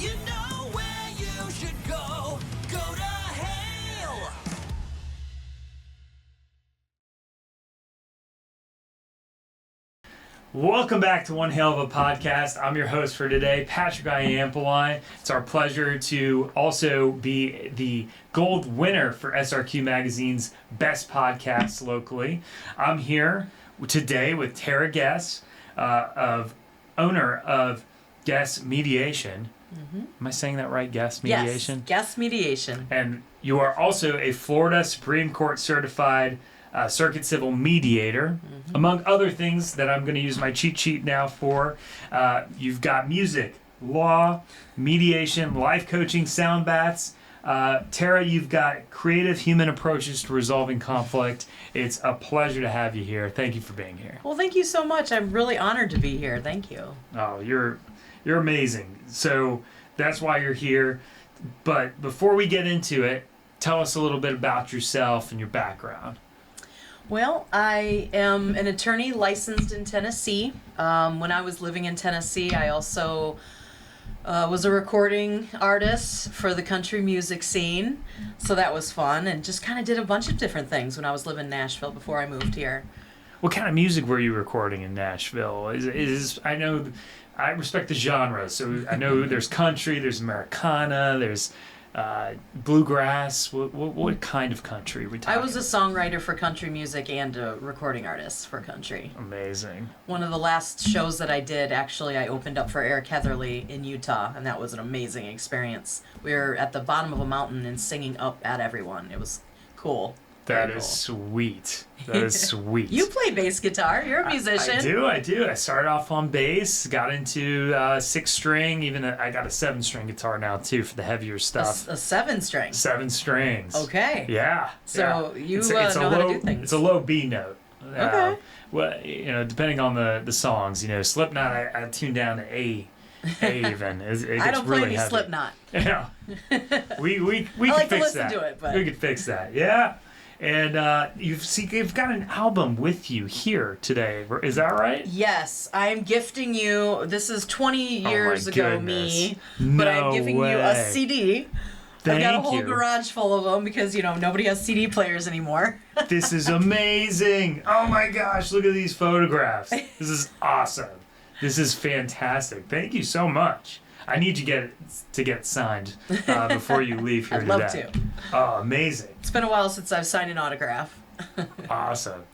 You know where you should go. Go to Hale. Welcome back to One Hale of a Podcast. I'm your host for today, Patrick Iyampillai. It's our pleasure to also be the gold winner for SRQ Magazine's Best Podcasts locally. I'm here today with Tara Gess, owner of Gess Mediation. Mm-hmm. Am I saying that right? Gess Mediation? Yes, Gess Mediation. And you are also a Florida Supreme Court certified circuit civil mediator, among other things that I'm going to use my cheat sheet now for. You've got music, law, mediation, life coaching, sound baths. Tara, you've got creative human approaches to resolving conflict. It's a pleasure to have you here. Thank you for being here. Well, thank you so much. I'm really honored to be here. Thank you. Oh, you're amazing. So that's why you're here. But before we get into it, tell us a little bit about yourself and your background. Well, I am an attorney licensed in Tennessee. When I was living in Tennessee, I also was a recording artist for the country music scene. So that was fun, and just kind of did a bunch of different things when I was living in Nashville before I moved here. What kind of music were you recording in Nashville? I know I respect the genre, so I know there's country, there's Americana, there's bluegrass. What kind of country are we talking? I was a songwriter for country music and a recording artist for country. Amazing. One of the last shows that I did, actually, I opened up for Eric Heatherly in Utah, and that was an amazing experience. We were at the bottom of a mountain and singing up at everyone. It was cool. That is sweet. That is sweet. You play bass guitar. You're a musician. I do. I started off on bass, got into 6-string, even I got a 7-string guitar now too for the heavier stuff. A 7-string? 7 strings. Okay. Yeah. So you it's know how to do things. It's a low B note. Okay. Well, depending on the songs, Slipknot, I tuned down to A even. It gets I don't play really any heavy. Slipknot. Yeah. We I could like to fix listen that. to it, but We could fix that. Yeah. And you've got an album with you here today. Is that right? yes, I'm gifting you. This is 20 years ago me, No but I'm giving you a way. CD. Thank I've got a whole you. garage full of them because nobody has CD players anymore. This is amazing. Oh my gosh, look at these photographs. This is awesome. This is fantastic. Thank you so much. I need to get signed before you leave here I'd today. love to. Oh, amazing. It's been a while since I've signed an autograph. Awesome.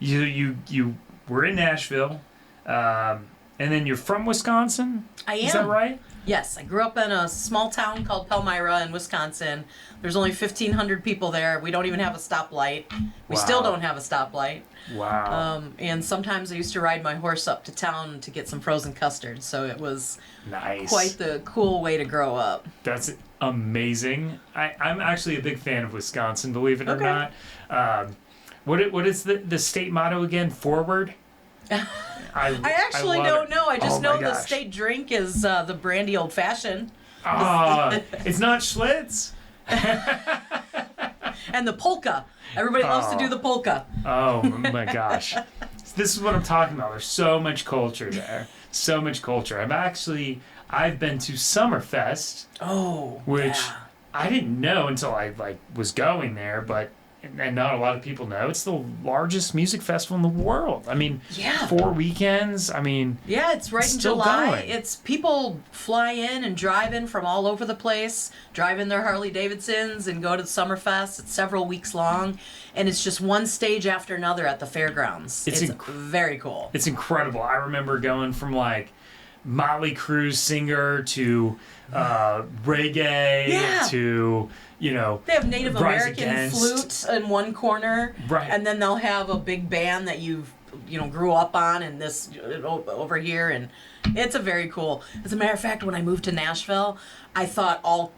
You were in Nashville, and then you're from Wisconsin? I am. Is that right? Yes, I grew up in a small town called Palmyra in Wisconsin. There's only 1,500 people there. We don't even have a stoplight. We still don't have a stoplight. Wow. And sometimes I used to ride my horse up to town to get some frozen custard. So it was Nice. quite the cool way to grow up. That's amazing. I'm actually a big fan of Wisconsin, believe it or Okay. not. What is the state motto again? Forward? I actually love don't it. know. I just Oh know my the gosh. state drink is the brandy old fashioned. It's not Schlitz? And the polka. Everybody loves to do the polka. Oh my gosh. This is what I'm talking about. There's so much culture there. So much culture. I've been to Summerfest, Oh, which yeah. I didn't know until I was going there, but and not a lot of people know it's the largest music festival in the world. I mean, Yeah. 4 weekends. I mean, Yeah, it's right in Still July. going. It's people fly in and drive in from all over the place, drive in their Harley Davidsons and go to the Summerfest. It's several weeks long, and it's just one stage after another at the fairgrounds. It's It's very cool. it's incredible. I remember going from Motley Crue's singer to reggae Yeah. to They have Native Rise American Against. flute in one corner, Right. and then they'll have a big band that you've grew up on, and this over here, and it's a very cool. As a matter of fact, when I moved to Nashville, I thought all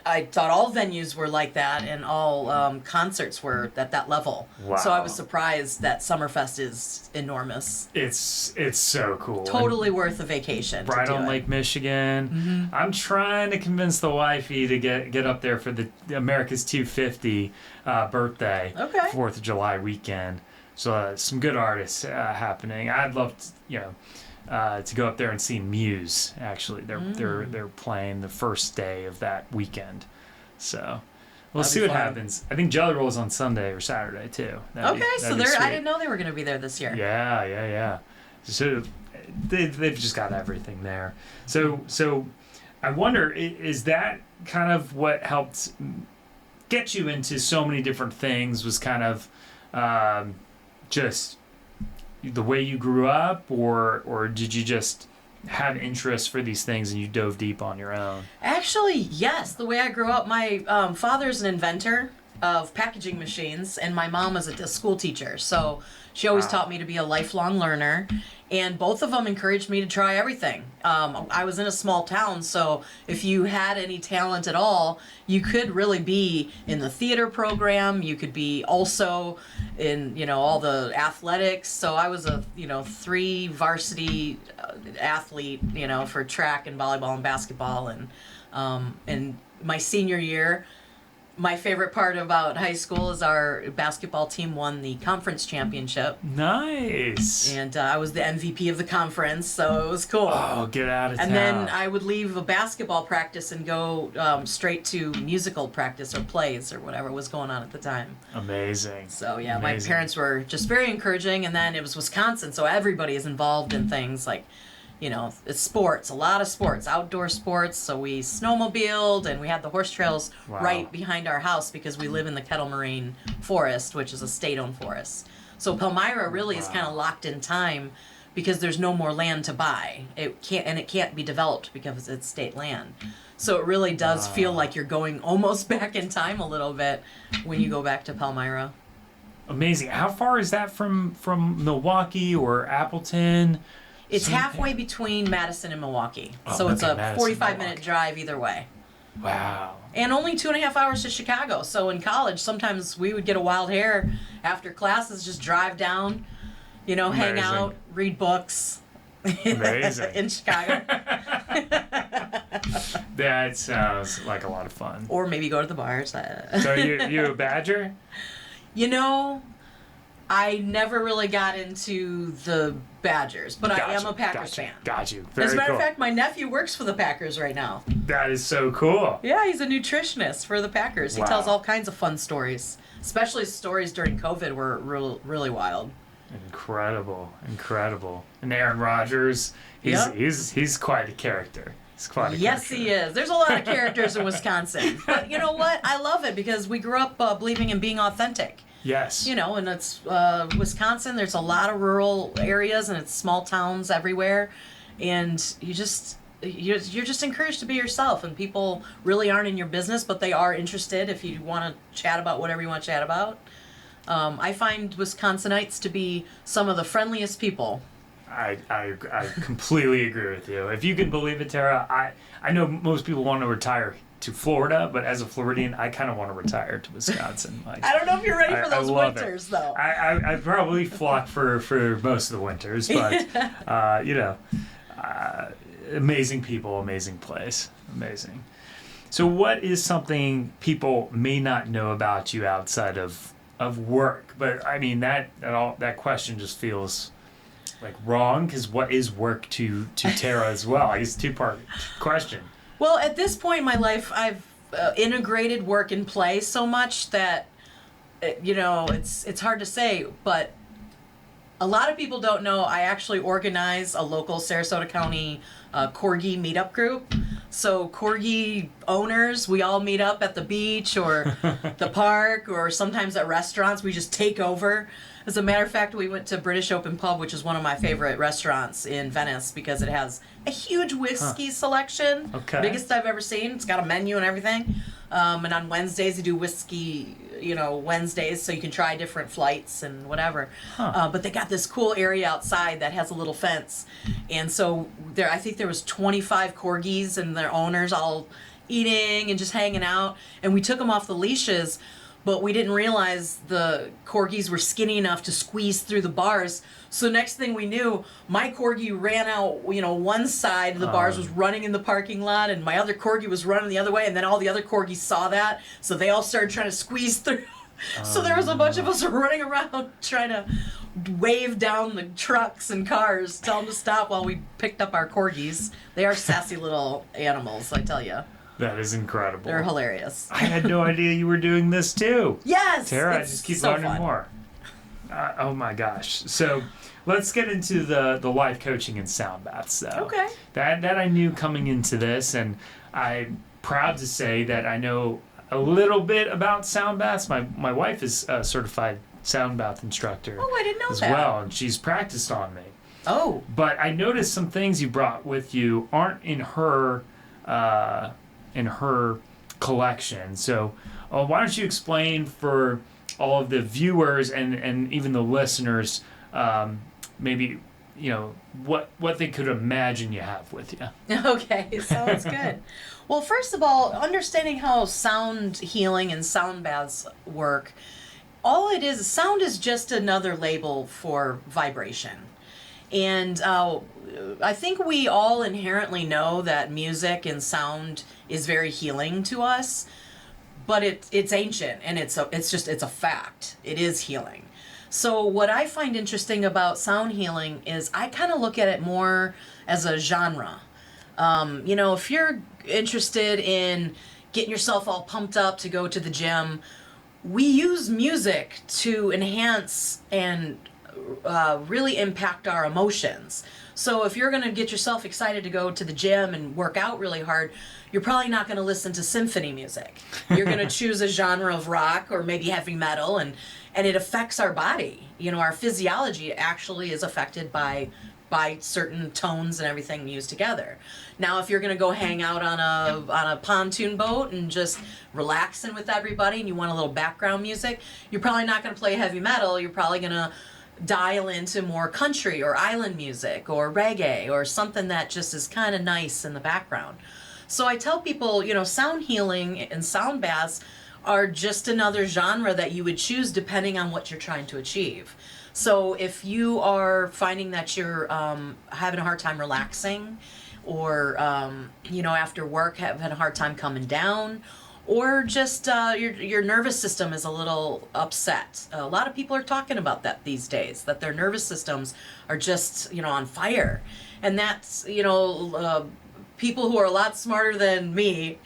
venues were like that, and all concerts were at that level. Wow. So I was surprised that Summerfest is enormous. It's so cool. Totally worth a vacation. Right to do on it. Lake Michigan. I'm trying to convince the wifey to get up there for the America's 250 birthday, Okay. 4th of July weekend. So some good artists happening. I'd love to, to go up there and see Muse. Actually, they're playing the first day of that weekend, so we'll see what happens. I think Jelly Roll is on Sunday or Saturday too. So I didn't know they were going to be there this year. Yeah. So they've just got everything there. So I wonder, is that kind of what helped get you into so many different things? Was kind of just the way you grew up, or did you just have interest for these things and you dove deep on your own? Actually, yes. The way I grew up, my father's an inventor of packaging machines, and my mom was a school teacher. So she always taught me to be a lifelong learner, and both of them encouraged me to try everything. I was in a small town, so if you had any talent at all, you could really be in the theater program. You could be also in, all the athletics. So I was a, 3 varsity athlete, for track and volleyball and basketball. And my senior year, my favorite part about high school is our basketball team won the conference championship. Nice. And I was the MVP of the conference, so it was cool. Oh, get out of town. And then I would leave a basketball practice and go straight to musical practice or plays or whatever was going on at the time. Amazing. So, yeah, my parents were just very encouraging. And then it was Wisconsin, so everybody is involved in things like, it's sports, a lot of sports, outdoor sports. So we snowmobiled, and we had the horse trails right behind our house because we live in the Kettle Moraine Forest, which is a state-owned forest. So Palmyra really is kind of locked in time because there's no more land to buy. It can't be developed because it's state land. So it really does feel like you're going almost back in time a little bit when you go back to Palmyra. Amazing. How far is that from Milwaukee or Appleton? It's halfway between Madison and Milwaukee. So it's a 45-minute drive either way. Wow. And only 2.5 hours to Chicago. So in college, sometimes we would get a wild hair after classes, just drive down, hang out, read books. Amazing. In Chicago. That sounds like a lot of fun. Or maybe go to the bars. So you a Badger? I never really got into the Badgers, but I am a Packers fan. Got you. As a matter cool. of fact, my nephew works for the Packers right now. That is so cool. Yeah, he's a nutritionist for the Packers. He Wow. tells all kinds of fun stories, especially stories during COVID were really wild. Incredible. And Aaron Rodgers, he's quite a character. Yes, he is. There's a lot of characters in Wisconsin. But you know what? I love it because we grew up believing in being authentic. Yes. And it's Wisconsin. There's a lot of rural areas, and it's small towns everywhere, and you're just encouraged to be yourself. And people really aren't in your business, but they are interested if you want to chat about whatever you want to chat about. I find Wisconsinites to be some of the friendliest people. I completely agree with you. If you can believe it, Tara, I know most people want to retire to Florida, but as a Floridian, I kind of want to retire to Wisconsin. I don't know if you're ready for those winters, though. I probably flock for most of the winters, but amazing people, amazing place, amazing. So, what is something people may not know about you outside of work? But I mean that question just feels like wrong, because what is work to Tara as well? I guess 2-part question. Well, at this point in my life, I've integrated work and play so much that, it's hard to say, but a lot of people don't know I actually organize a local Sarasota County Corgi meetup group. So Corgi owners, we all meet up at the beach or the park or sometimes at restaurants. We just take over. As a matter of fact, we went to British Open Pub, which is one of my favorite restaurants in Venice because it has a huge whiskey selection. Okay. Biggest I've ever seen. It's got a menu and everything. And on Wednesdays, they do whiskey, Wednesdays, so you can try different flights and whatever. But they got this cool area outside that has a little fence. And so I think there was 25 corgis and their owners all eating and just hanging out. And we took them off the leashes, but we didn't realize the corgis were skinny enough to squeeze through the bars. So next thing we knew, my corgi ran out, one side of the bars was running in the parking lot, and my other corgi was running the other way, and then all the other corgis saw that, so they all started trying to squeeze through. So there was a bunch of us running around trying to wave down the trucks and cars, tell them to stop while we picked up our corgis. They are sassy little animals, I tell you. That is incredible. They're hilarious. I had no idea you were doing this too. Yes! Tara, I it's just keep so learning fun. more. Oh my gosh. So let's get into the life coaching and sound baths though. Okay. That I knew coming into this, and I'm proud to say that I know a little bit about sound baths. My wife is a certified sound bath instructor Oh, I didn't know as that. well, and she's practiced on me. Oh. But I noticed some things you brought with you aren't in her collection. So why don't you explain for all of the viewers and even the listeners, maybe what they could imagine you have with you. Okay, sounds good. Well, first of all, understanding how sound healing and sound baths work, all it is, sound is just another label for vibration. And I think we all inherently know that music and sound is very healing to us, but it's ancient and it's a fact. It is healing. So what I find interesting about sound healing is I kind of look at it more as a genre. If you're interested in getting yourself all pumped up to go to the gym, we use music to enhance and really impact our emotions. So if you're going to get yourself excited to go to the gym and work out really hard, you're probably not going to listen to symphony music. You're going to choose a genre of rock or maybe heavy metal, and it affects our body. Our physiology actually is affected by certain tones and everything used together. Now, if you're going to go hang out on a pontoon boat and just relaxing with everybody and you want a little background music, you're probably not going to play heavy metal. You're probably going to dial into more country or island music or reggae or something that just is kind of nice in the background. So I tell people, sound healing and sound baths are just another genre that you would choose depending on what you're trying to achieve. So if you are finding that you're having a hard time relaxing, or after work having a hard time coming down, or just your nervous system is a little upset. A lot of people are talking about that these days, that their nervous systems are just on fire, and that's people who are a lot smarter than me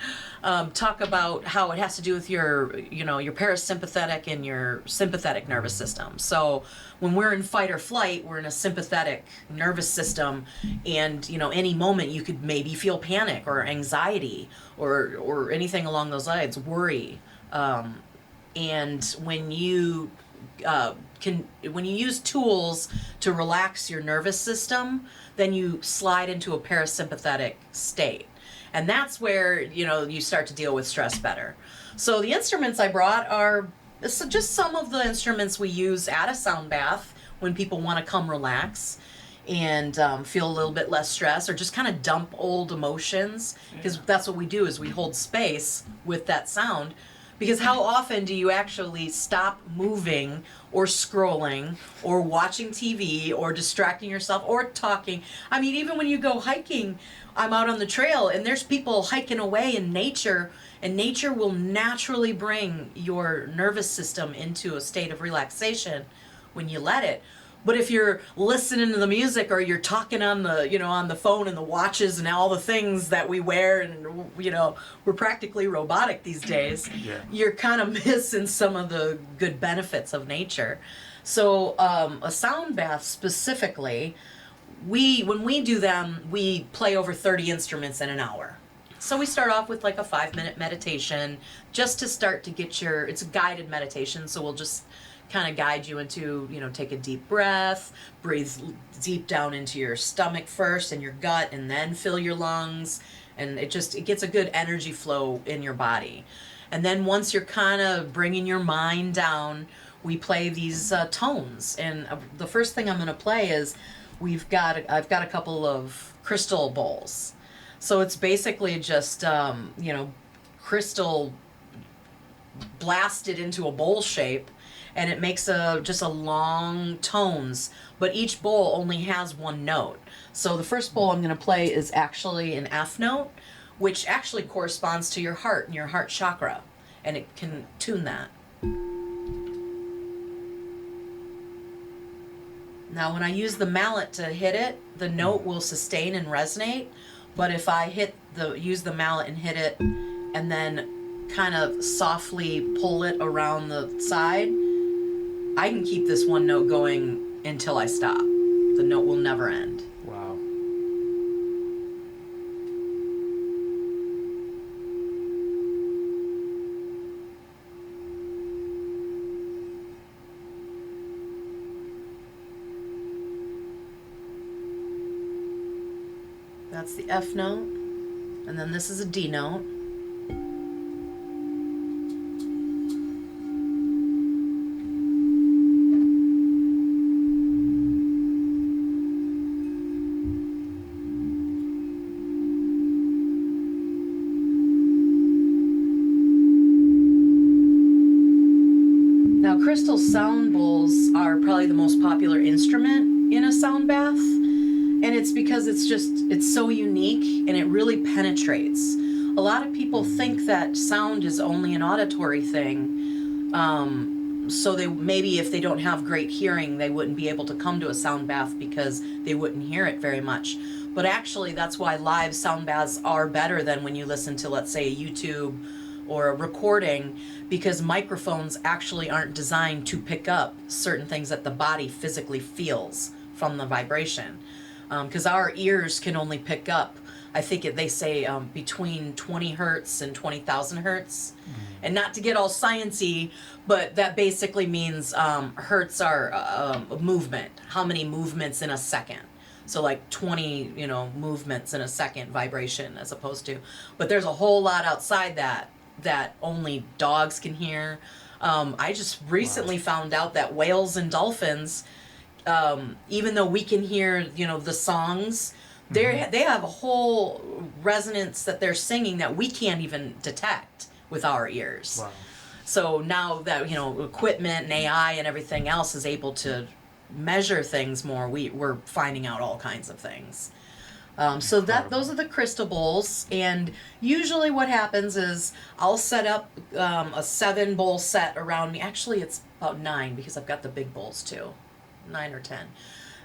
talk about how it has to do with your parasympathetic and your sympathetic nervous system. So when we're in fight or flight, we're in a sympathetic nervous system, and any moment you could maybe feel panic or anxiety or anything along those lines, worry. And when you use tools to relax your nervous system, then you slide into a parasympathetic state. And that's where, you start to deal with stress better. So the instruments I brought are just some of the instruments we use at a sound bath when people want to come relax and feel a little bit less stress, or just kind of dump old emotions, because that's what we do, is we hold space with that sound. Because how often do you actually stop moving or scrolling or watching TV or distracting yourself or talking? I mean, even when you go hiking, I'm out on the trail and there's people hiking away in nature, and nature will naturally bring your nervous system into a state of relaxation when you let it. But if you're listening to the music, or you're talking on the, on the phone and the watches and all the things that we wear, and, we're practically robotic these days, Yeah. You're kind of missing some of the good benefits of nature. So a sound bath specifically, when we do them, we play over 30 instruments in an hour. So we start off with like a 5-minute meditation, just to start to get it's a guided meditation, so we'll just kind of guide you into, take a deep breath, breathe deep down into your stomach first and your gut, and then fill your lungs, and it gets a good energy flow in your body. And then once you're kind of bringing your mind down, we play these tones. And the first thing I'm going to play is I've got a couple of crystal bowls. So it's basically just crystal blasted into a bowl shape, and it makes just a long tones, but each bowl only has one note. So the first bowl I'm going to play is actually an F note, which actually corresponds to your heart and your heart chakra, and it can tune that. Now, when I use the mallet to hit it, the note will sustain and resonate. But if I use the mallet and hit it, and then kind of softly pull it around the side, I can keep this one note going until I stop. The note will never end. Wow. That's the F note, and then this is a D note. Now, crystal sound bowls are probably the most popular instrument in a sound bath. And it's because it's so unique and it really penetrates. A lot of people think that sound is only an auditory thing. So maybe if they don't have great hearing, they wouldn't be able to come to a sound bath because they wouldn't hear it very much. But actually, that's why live sound baths are better than when you listen to, let's say, a YouTube or a recording, because microphones actually aren't designed to pick up certain things that the body physically feels from the vibration. Because our ears can only pick up, I think they say between 20 hertz and 20,000 hertz. And not to get all sciencey, but that basically means hertz are a movement. How many movements in a second? So like 20, movements in a second vibration as opposed to. But there's a whole lot outside that only dogs can hear. I just recently found out that whales and dolphins, even though we can hear, the songs, they have a whole resonance that they're singing that we can't even detect with our ears. Wow. So now that, equipment and AI and everything else is able to measure things more, we're finding out all kinds of things. So those are the crystal bowls, and usually what happens is I'll set up a 7 bowl set around me. Actually, it's about 9 because I've got the big bowls too. 9 or 10.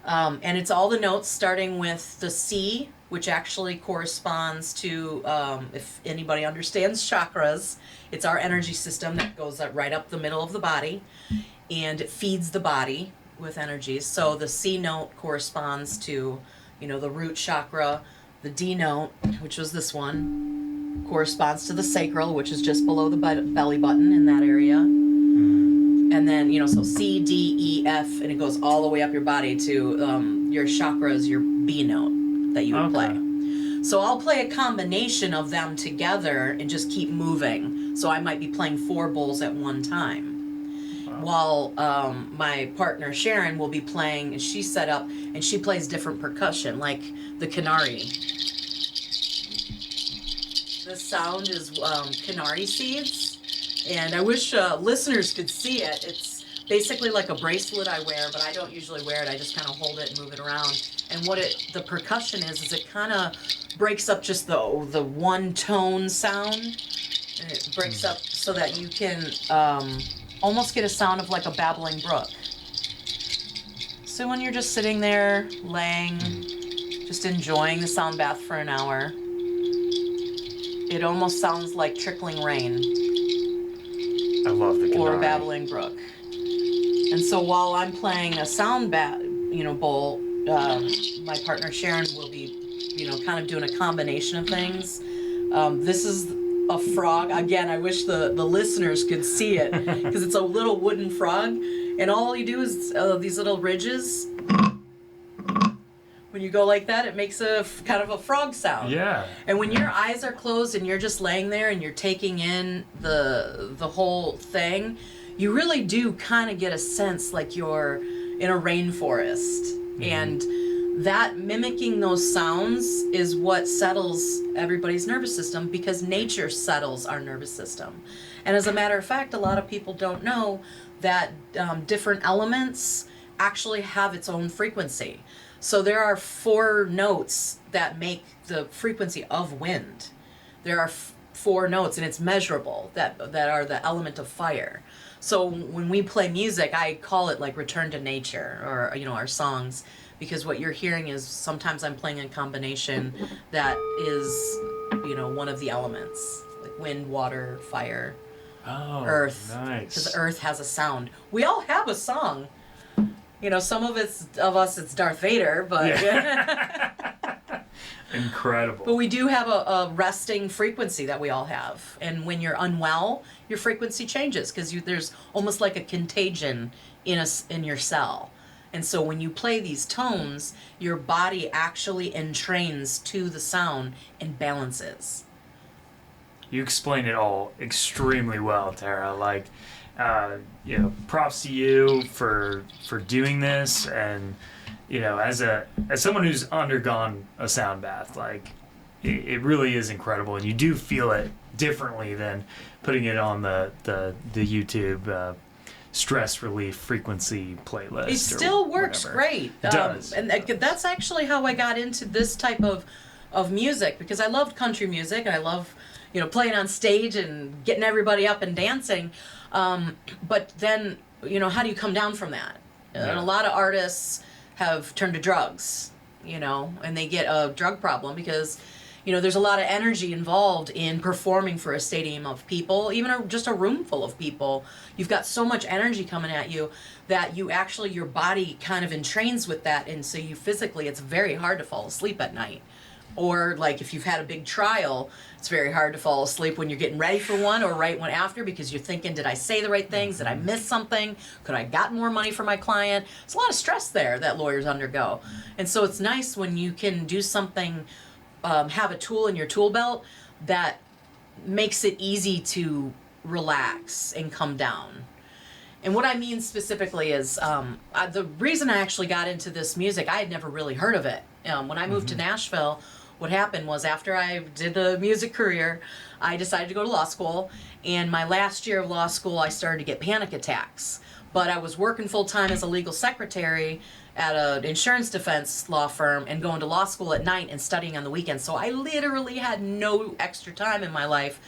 And it's all the notes starting with the C, which actually corresponds to, if anybody understands chakras, it's our energy system that goes right up the middle of the body, and it feeds the body with energies. So the C note corresponds to, the root chakra. The D note, which was this one, corresponds to the sacral, which is just below the belly button in that area. And then, so C, D, E, F, and it goes all the way up your body to your chakras, your B note that you would play. So I'll play a combination of them together and just keep moving. So I might be playing 4 bowls at one time. While my partner Sharon will be playing, she's set up, and she plays different percussion, like the canary. This sound is canary seeds. And I wish listeners could see it. It's basically like a bracelet I wear, but I don't usually wear it. I just kind of hold it and move it around. And what the percussion is it kind of breaks up just the one tone sound. And it breaks up so that you can almost get a sound of like a babbling brook. So when you're just sitting there, laying, just enjoying the sound bath for an hour, it almost sounds like trickling rain. I love the canary. Or a babbling brook. And so while I'm playing a sound bowl, my partner Sharon will be, kind of doing a combination of things. This is a frog. Again, I wish the listeners could see it, because it's a little wooden frog, and all you do is these little ridges. When you go like that, it makes a kind of a frog sound. Yeah. And when your eyes are closed and you're just laying there and you're taking in the whole thing, you really do kind of get a sense like you're in a rainforest. And that mimicking those sounds is what settles everybody's nervous system, because nature settles our nervous system. And as a matter of fact, a lot of people don't know that different elements actually have its own frequency. So there are 4 notes that make the frequency of wind. There are 4 notes, and it's measurable, that are the element of fire. So when we play music, I call it like return to nature, or our songs, because what you're hearing is sometimes I'm playing a combination that is one of the elements, like wind, water, fire, earth. Nice. Because earth has a sound. We all have a song. Some of us it's Darth Vader, but Incredible. but we do have a resting frequency that we all have. And when you're unwell, your frequency changes because there's almost like a contagion in your cell. And so when you play these tones, your body actually entrains to the sound and balances. You explained it all extremely well, Tara. Like, props to you for doing this, and as someone who's undergone a sound bath, like it really is incredible, and you do feel it differently than putting it on the YouTube stress relief frequency playlist. It still works great. It does. And that's actually how I got into this type of music, because I loved country music and I love playing on stage and getting everybody up and dancing. But then, how do you come down from that? Yeah. And a lot of artists have turned to drugs, and they get a drug problem because, there's a lot of energy involved in performing for a stadium of people, even just a room full of people. You've got so much energy coming at you that your body kind of entrains with that. And so it's very hard to fall asleep at night. Or like if you've had a big trial, it's very hard to fall asleep when you're getting ready for one or right one after, because you're thinking, did I say the right things? Did I miss something? Could I got more money for my client? It's a lot of stress there that lawyers undergo. And so it's nice when you can do something, have a tool in your tool belt that makes it easy to relax and come down. And what I mean specifically is the reason I actually got into this music, I had never really heard of it. When I moved to Nashville, what happened was after I did the music career, I decided to go to law school. And my last year of law school, I started to get panic attacks. But I was working full-time as a legal secretary at an insurance defense law firm and going to law school at night and studying on the weekends. So I literally had no extra time in my life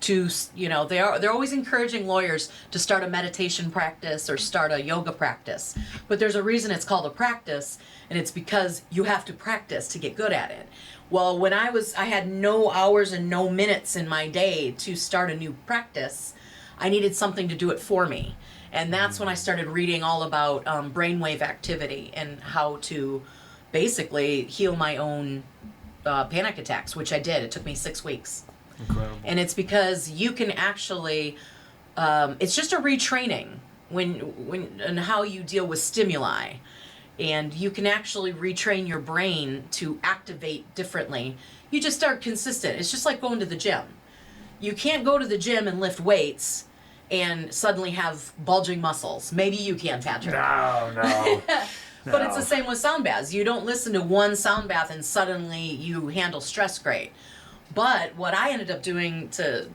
to, they're always encouraging lawyers to start a meditation practice or start a yoga practice. But there's a reason it's called a practice, and it's because you have to practice to get good at it. Well, when I had no hours and no minutes in my day to start a new practice, I needed something to do it for me. And that's when I started reading all about brainwave activity and how to basically heal my own panic attacks, which I did. It took me 6 weeks. Incredible. And it's because you can actually, it's just a retraining and how you deal with stimuli. And you can actually retrain your brain to activate differently. You just start consistent. It's just like going to the gym. You can't go to the gym and lift weights and suddenly have bulging muscles. Maybe you can, Patrick. No. But it's the same with sound baths. You don't listen to one sound bath and suddenly you handle stress great. But what I ended up doing to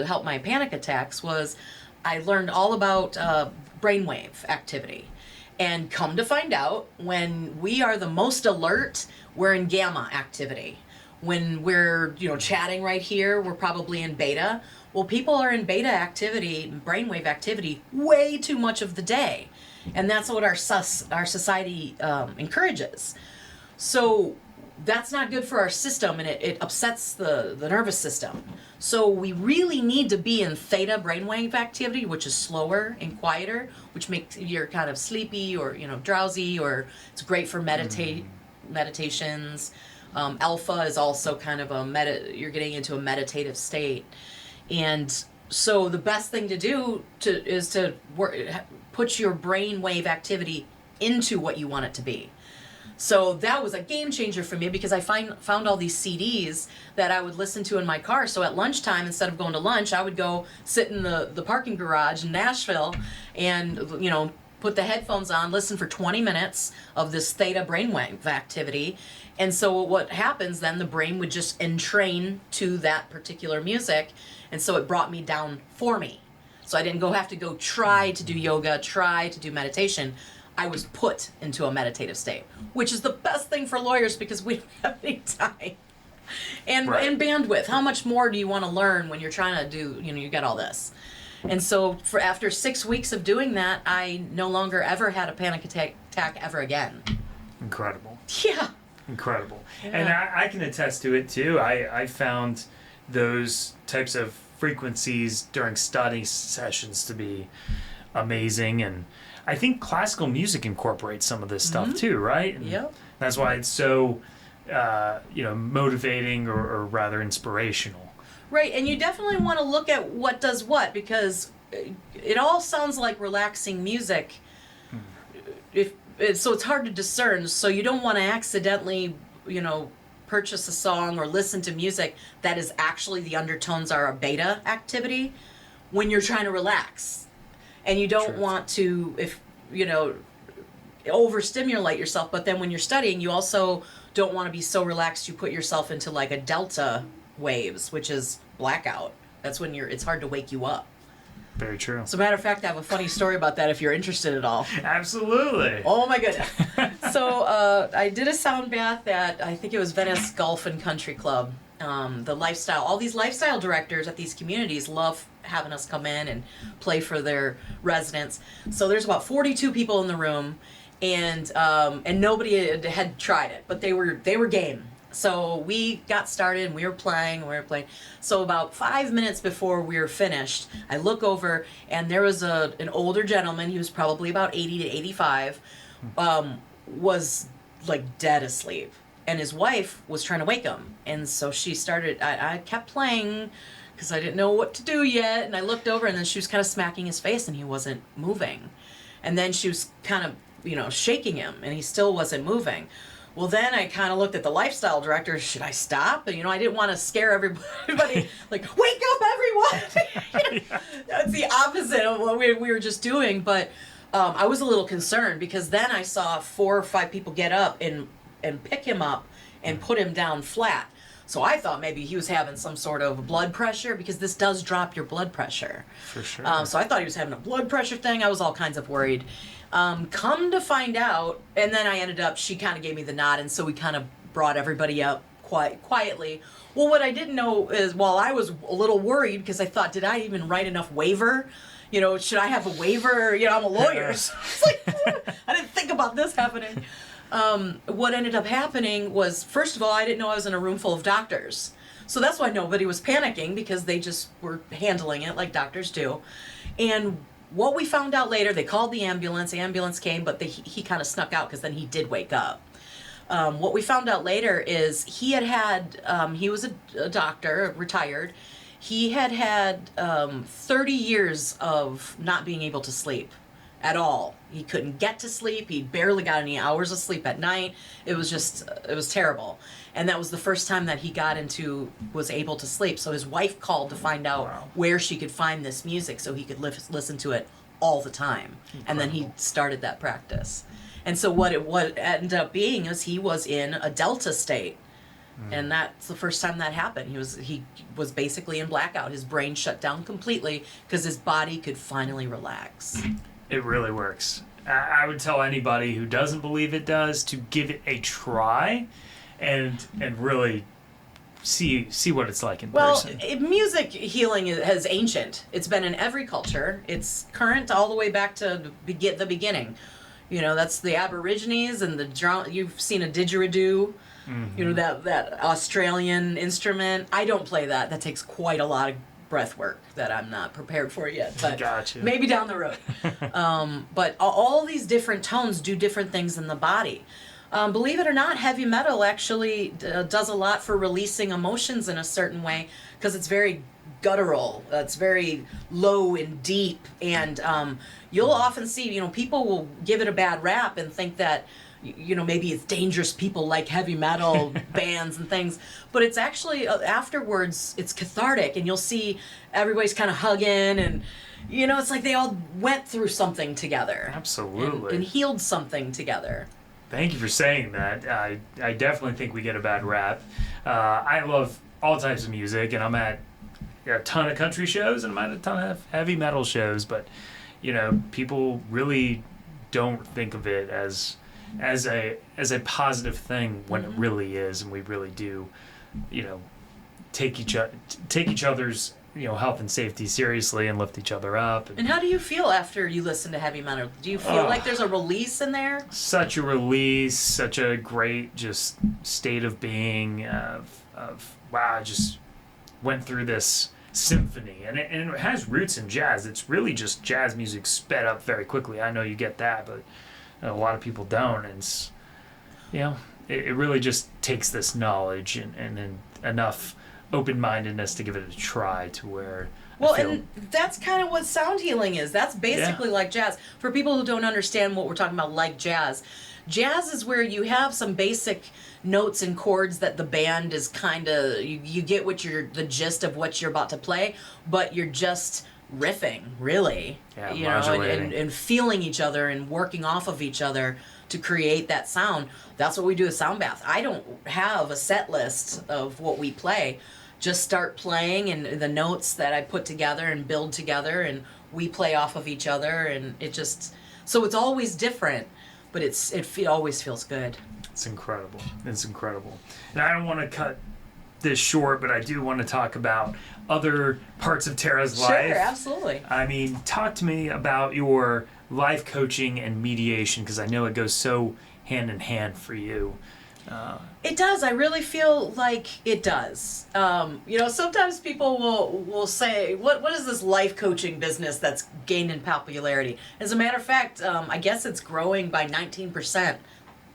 help my panic attacks was I learned all about brainwave activity. And come to find out, when we are the most alert, we're in gamma activity. When we're, chatting right here, we're probably in beta. Well, people are in beta activity, brainwave activity, way too much of the day. And that's what our society encourages. So that's not good for our system, and it upsets the nervous system. So we really need to be in theta brainwave activity, which is slower and quieter, which makes you're kind of sleepy or drowsy, or it's great for meditations. Alpha is also kind of you're getting into a meditative state. And so the best thing to do is to put your brainwave activity into what you want it to be. So that was a game changer for me, because I found all these CDs that I would listen to in my car. So at lunchtime, instead of going to lunch, I would go sit in the parking garage in Nashville and, put the headphones on, listen for 20 minutes of this theta brainwave activity. And so what happens then, the brain would just entrain to that particular music. And so it brought me down for me. So I didn't have to go try to do yoga, try to do meditation. I was put into a meditative state, which is the best thing for lawyers because we don't have any time and bandwidth. How much more do you want to learn when you're trying to do, you got all this. And so after 6 weeks of doing that, I no longer ever had a panic attack ever again. Incredible. Yeah. Incredible. Yeah. And I can attest to it too. I found those types of frequencies during study sessions to be amazing. And I think classical music incorporates some of this stuff too, right? And Yep. that's why it's so, motivating or rather inspirational. Right, and you definitely want to look at what does what, because it all sounds like relaxing music. So it's hard to discern. So you don't want to accidentally, purchase a song or listen to music that is actually the undertones are a beta activity when you're trying to relax. And you don't want to, overstimulate yourself. But then when you're studying, you also don't want to be so relaxed you put yourself into like a delta waves, which is blackout. That's when it's hard to wake you up. Very true. As a matter of fact, I have a funny story about that if you're interested at all. Absolutely. Oh my goodness. So I did a sound bath at, I think it was Venice Golf and Country Club. All these lifestyle directors at these communities love having us come in and play for their residents. So there's about 42 people in the room, and nobody had tried it, but they were game. So we got started and we were playing. So about 5 minutes before we were finished, I look over and there was an older gentleman. He was probably about 80 to 85, was like dead asleep. And his wife was trying to wake him. And so she started, I kept playing because I didn't know what to do yet. And I looked over and then she was kind of smacking his face and he wasn't moving. And then she was kind of, shaking him and he still wasn't moving. Well, then I kind of looked at the lifestyle director. Should I stop? And, I didn't want to scare everybody, like, wake up, everyone. That's the opposite of what we were just doing. But I was a little concerned because then I saw 4 or 5 people get up and pick him up and put him down flat. So I thought maybe he was having some sort of blood pressure because this does drop your blood pressure. For sure. So I thought he was having a blood pressure thing. I was all kinds of worried. Come to find out, and then she kind of gave me the nod, and so we kind of brought everybody up quietly. Well, what I didn't know is, while I was a little worried because I thought, did I even write enough waiver? Should I have a waiver? I'm a lawyer. So it's like, I didn't think about this happening. What ended up happening was, first of all, I didn't know I was in a room full of doctors. So that's why nobody was panicking, because they just were handling it like doctors do. And what we found out later, they called the ambulance. The ambulance came, but he kind of snuck out because then he did wake up. What we found out later is he was a doctor, retired. He had 30 years of not being able to sleep at all. He couldn't get to sleep. He barely got any hours of sleep at night. It was terrible. And that was the first time that he was able to sleep. So his wife called to find out where she could find this music so he could listen to it all the time. Incredible. And then he started that practice. And so what ended up being is he was in a delta state. And that's the first time that happened. He was basically in blackout. His brain shut down completely because his body could finally relax. It really works. I would tell anybody who doesn't believe it does to give it a try and really see what it's like in person. Well, music healing is ancient. It's been in every culture. It's current all the way back to the beginning. That's the Aborigines and you've seen a didgeridoo. Mm-hmm. That Australian instrument. I don't play that. That takes quite a lot of breath work that I'm not prepared for yet, but gotcha. Maybe down the road. But all these different tones do different things in the body. Believe it or not, heavy metal actually does a lot for releasing emotions in a certain way because it's very guttural. It's very low and deep, and you'll often see, people will give it a bad rap and think that maybe it's dangerous, people like heavy metal bands and things, but it's actually afterwards it's cathartic, and you'll see everybody's kind of hugging, and it's like they all went through something together. Absolutely. And healed something together. Thank you for saying that. I definitely think we get a bad rap. I love all types of music, and I'm at a ton of country shows and I'm at a ton of heavy metal shows, but people really don't think of it as a positive thing when it really is, and we really do, take each other's health and safety seriously and lift each other up. And how do you feel after you listen to heavy metal? Do you feel like there's a release in there? Such a release, such a great just state of being of wow, I just went through this symphony. And it has roots in jazz. It's really just jazz music sped up very quickly. I know you get that, but a lot of people don't. And it's, it really just takes this knowledge and then enough open-mindedness to give it a try to where and that's kind of what sound healing is. That's basically like jazz. For people who don't understand what we're talking about, like jazz is where you have some basic notes and chords that the band is kind of, you get the gist of what you're about to play, but you're just riffing, really. And feeling each other and working off of each other to create that sound. That's what we do at Sound Bath. I don't have a set list of what we play. Just start playing, and the notes that I put together and build together, and we play off of each other, and so it's always different, but it always feels good. It's incredible. And I don't want to cut this short, but I do want to talk about other parts of Tara's life. Sure, absolutely. I mean, talk to me about your life coaching and mediation, because I know it goes so hand in hand for you. It does. I really feel like it does. Sometimes people will say, what is this life coaching business that's gained in popularity? As a matter of fact, I guess it's growing by 19%.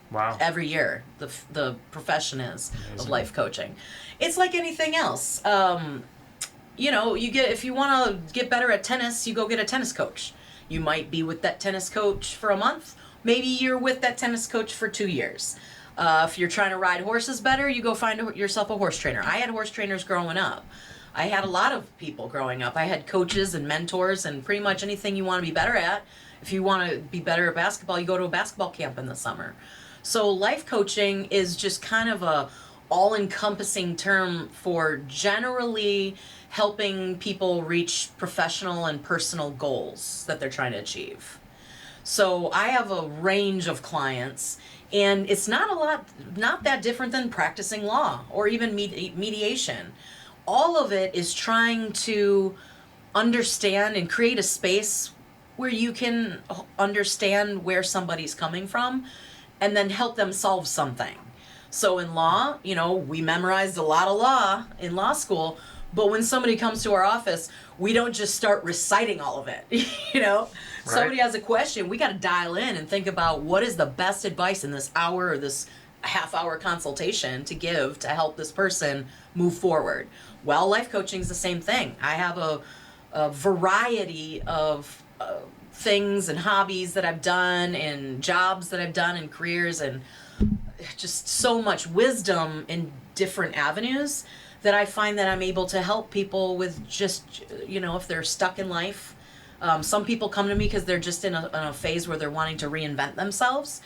Wow. Every year, the profession is Amazing. Of life coaching. It's like anything else. If you want to get better at tennis, you go get a tennis coach. You might be with that tennis coach for a month. Maybe you're with that tennis coach for 2 years. If you're trying to ride horses better, you go find yourself a horse trainer. I had horse trainers growing up. I had a lot of people growing up. I had coaches and mentors and pretty much anything you want to be better at. If you want to be better at basketball, you go to a basketball camp in the summer. So life coaching is just kind of a all-encompassing term for generally helping people reach professional and personal goals that they're trying to achieve. So I have a range of clients, and it's not that different than practicing law or even mediation. All of it is trying to understand and create a space where you can understand where somebody's coming from and then help them solve something. So in law, we memorized a lot of law in law school, but when somebody comes to our office, we don't just start reciting all of it. Right. Somebody has a question, we got to dial in and think about what is the best advice in this hour or this half-hour consultation to give to help this person move forward. Well, life coaching is the same thing. I have a variety of things and hobbies that I've done and jobs that I've done and careers, and just so much wisdom in different avenues that I find that I'm able to help people with just, if they're stuck in life. Some people come to me because they're just in a phase where they're wanting to reinvent themselves.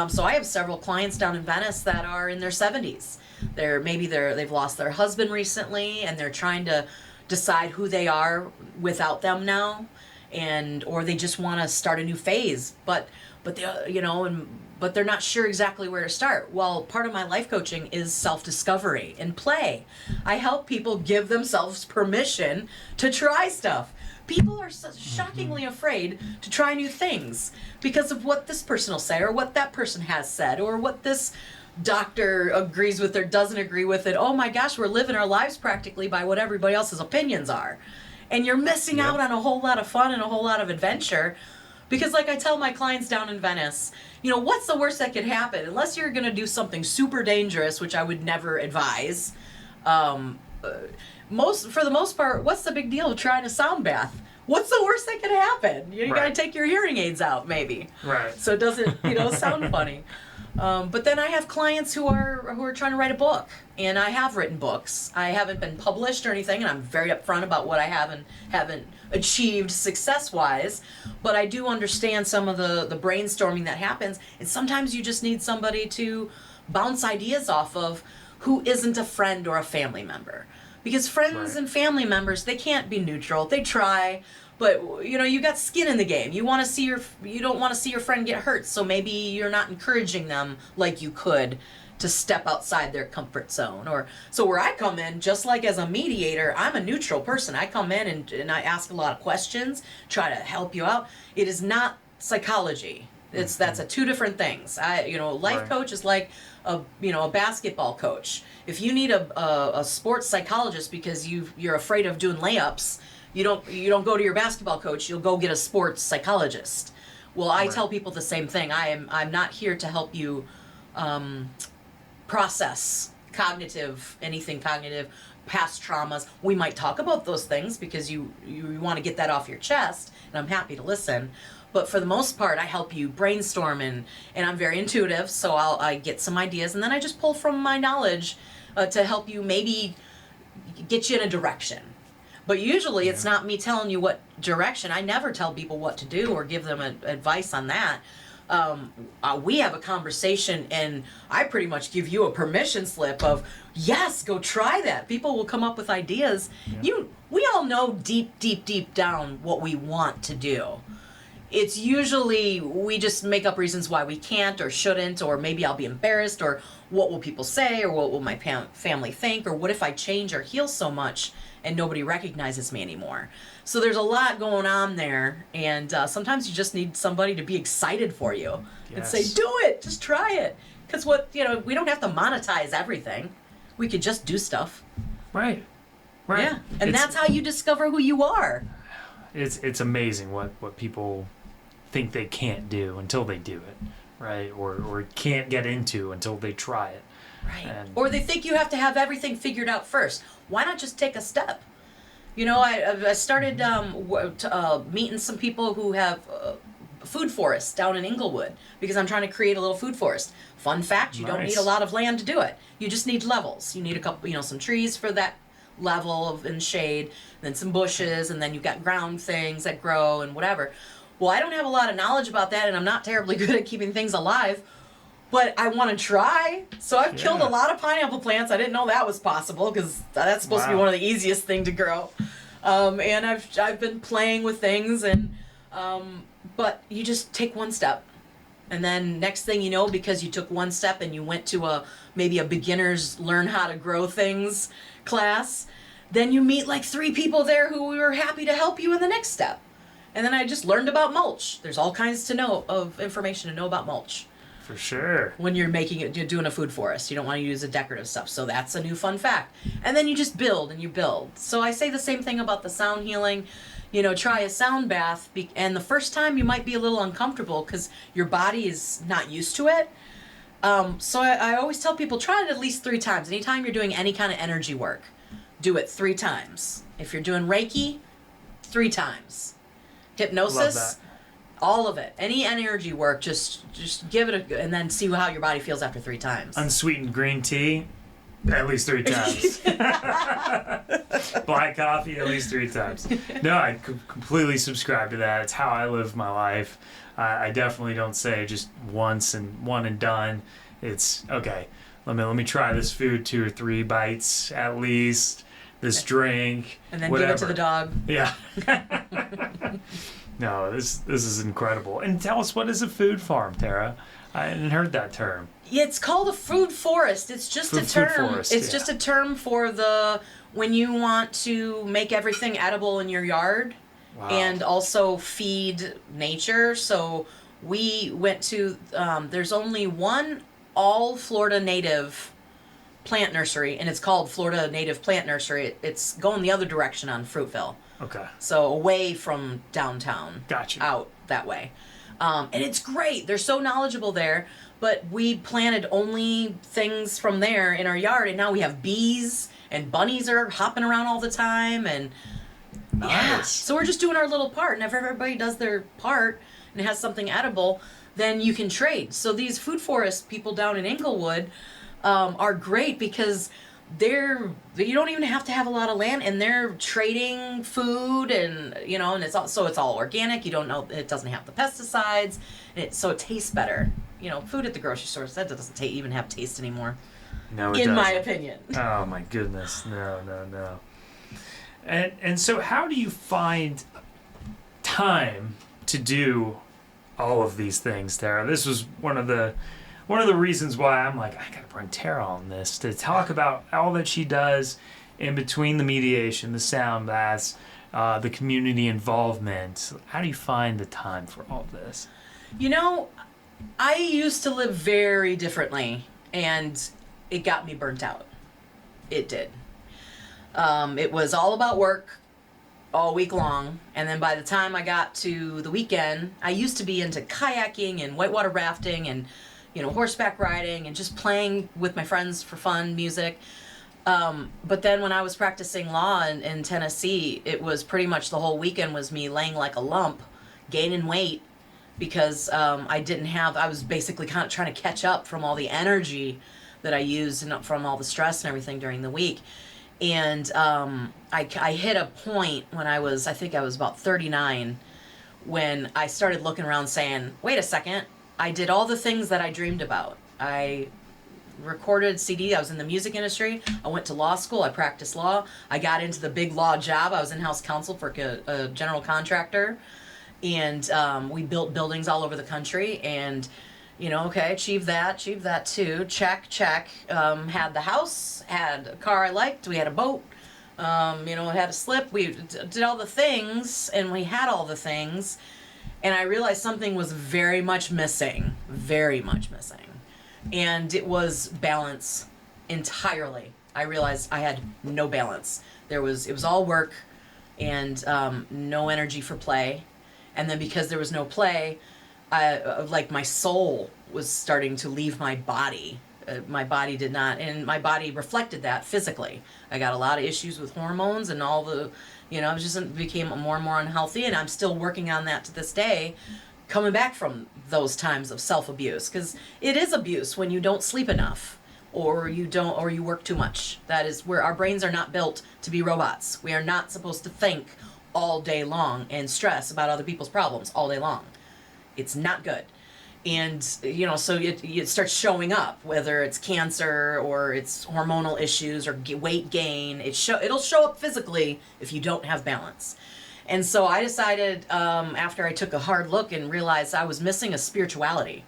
So I have several clients down in Venice that are in their 70s. They've lost their husband recently, and they're trying to decide who they are without them now, or they just want to start a new phase, but they're not sure exactly where to start. Well, part of my life coaching is self-discovery and play. I help people give themselves permission to try stuff. People are so shockingly afraid to try new things because of what this person will say or what that person has said or what this doctor agrees with or doesn't agree with it. Oh my gosh, we're living our lives practically by what everybody else's opinions are. And you're missing out on a whole lot of fun and a whole lot of adventure. Because like I tell my clients down in Venice, what's the worst that could happen? Unless you're going to do something super dangerous, which I would never advise. For the most part, what's the big deal of trying a sound bath? What's the worst that could happen? You got to take your hearing aids out, maybe. Right. So it doesn't, sound funny. But then I have clients who are trying to write a book, and I have written books. I haven't been published or anything, and I'm very upfront about what I haven't achieved success-wise. But I do understand some of the brainstorming that happens, and sometimes you just need somebody to bounce ideas off of who isn't a friend or a family member. Because friends and family members, they can't be neutral. They try, but you got skin in the game. You don't want to see your friend get hurt, so maybe you're not encouraging them like you could to step outside their comfort zone. Or so where I come in, just like as a mediator, I'm a neutral person. I come in and I ask a lot of questions, try to help you out. It is not psychology. That's two different things. Life Right. coach is like a basketball coach. If you need a sports psychologist because you're afraid of doing layups, you don't go to your basketball coach. You'll go get a sports psychologist. Well, I Right. tell people the same thing. I'm not here to help you process anything cognitive, past traumas. We might talk about those things because you want to get that off your chest, and I'm happy to listen. But for the most part, I help you brainstorm, and I'm very intuitive, so I get some ideas, and then I just pull from my knowledge to help you maybe get you in a direction. But usually it's not me telling you what direction. I never tell people what to do or give them advice on that. We have a conversation, and I pretty much give you a permission slip of, yes, go try that. People will come up with ideas. Yeah. We all know deep down what we want to do. It's usually we just make up reasons why we can't or shouldn't, or maybe I'll be embarrassed, or what will people say, or what will my family think, or what if I change or heal so much and nobody recognizes me anymore. So there's a lot going on there, and sometimes you just need somebody to be excited for you and say, Yes. do it, just try it. Because we don't have to monetize everything. We could just do stuff. Right. Yeah, and that's how you discover who you are. It's amazing what people think they can't do until they do it, right? Or can't get into until they try it. Right. And- Or they think you have to have everything figured out first. Why not just take a step? I started meeting some people who have food forests down in Inglewood because I'm trying to create a little food forest. Fun fact, you don't Nice. need a lot of land to do it. You just need levels. You need a couple, some trees for that level of in shade, then some bushes, and then you've got ground things that grow and whatever. Well, I don't have a lot of knowledge about that, and I'm not terribly good at keeping things alive. But I want to try, so I've killed a lot of pineapple plants. I didn't know that was possible because that's supposed to be Wow. one of the easiest thing to grow. And I've been playing with things, and but you just take one step, and then next thing you know, because you took one step and you went to maybe a beginners learn how to grow things class, then you meet like 3 people there who were happy to help you in the next step. And then I just learned about mulch. There's all kinds of information to know about mulch. For sure. When you're doing a food forest, you don't want to use the decorative stuff. So that's a new fun fact. And then you just build and you build. So I say the same thing about the sound healing. Try a sound bath. And the first time you might be a little uncomfortable because your body is not used to it. So I always tell people, try it at least 3 times. Anytime you're doing any kind of energy work, do it 3 times. If you're doing Reiki, 3 times. Hypnosis, Love that. all of it. Any energy work, just give it and then see how your body feels after 3 times. Unsweetened green tea, at least 3 times. Black coffee, at least 3 times. No, I completely subscribe to that. It's how I live my life. I definitely don't say just once and one and done. It's okay. Let me try this food 2 or 3 bites at least. This drink, And then whatever. give it to the dog. Yeah. No, this is incredible. And tell us, what is a food farm, Tara? I hadn't heard that term. It's called a food forest. It's just a Food term. forest, It's yeah. just a term for when you want to make everything edible in your yard. Wow. And also feed nature. So we went to, there's only one all Florida native plant nursery, and it's called Florida Native Plant Nursery. It's going the other direction on Fruitville. Okay. So away from downtown. Gotcha. Out that way. And it's great. They're so knowledgeable there. But we planted only things from there in our yard, and now we have bees, and bunnies are hopping around all the time, and yeah. Nice. So we're just doing our little part, and if everybody does their part and has something edible, then you can trade. So these food forest people down in Inglewood are great because you don't even have to have a lot of land, and they're trading food, and and it's all organic. You don't know, it doesn't have the pesticides, so it tastes better. Food at the grocery store, that doesn't even have taste anymore, No, it in doesn't. my opinion. Oh my goodness, no. And so how do you find time to do all of these things, Tara? This was one of the one of the reasons why I'm like, I gotta bring Tara on this to talk about all that she does in between the mediation, the sound baths, the community involvement. How do you find the time for all this? You know, I used to live very differently, and it got me burnt out. It did. It was all about work all week long, and then by the time I got to the weekend, I used to be into kayaking and whitewater rafting and, horseback riding and just playing with my friends for fun, music. But then when I was practicing law in Tennessee, it was pretty much the whole weekend was me laying like a lump, gaining weight, because I was basically kind of trying to catch up from all the energy that I used and from all the stress and everything during the week. And I hit a point when I think I was about 39, when I started looking around saying, wait a second, I did all the things that I dreamed about. I recorded CD. I was in the music industry. I went to law school. I practiced law. I got into the big law job. I was in-house counsel for a general contractor. And we built buildings all over the country. And, okay, achieved that too. Check. Had the house, had a car I liked. We had a boat. Had a slip. We did all the things, and we had all the things. And I realized something was very much missing. And it was balance entirely. I realized I had no balance. It was all work and no energy for play. And then because there was no play, my soul was starting to leave my body. My body did not, and my body reflected that physically. I got a lot of issues with hormones and all the, I became more and more unhealthy, and I'm still working on that to this day, coming back from those times of self-abuse, because it is abuse when you don't sleep enough, or you work too much. That is where our brains are not built to be robots. We are not supposed to think all day long and stress about other people's problems all day long. It's not good. And, so it starts showing up, whether it's cancer or it's hormonal issues or weight gain. It'll show up physically if you don't have balance. And so I decided, after I took a hard look and realized I was missing a spirituality.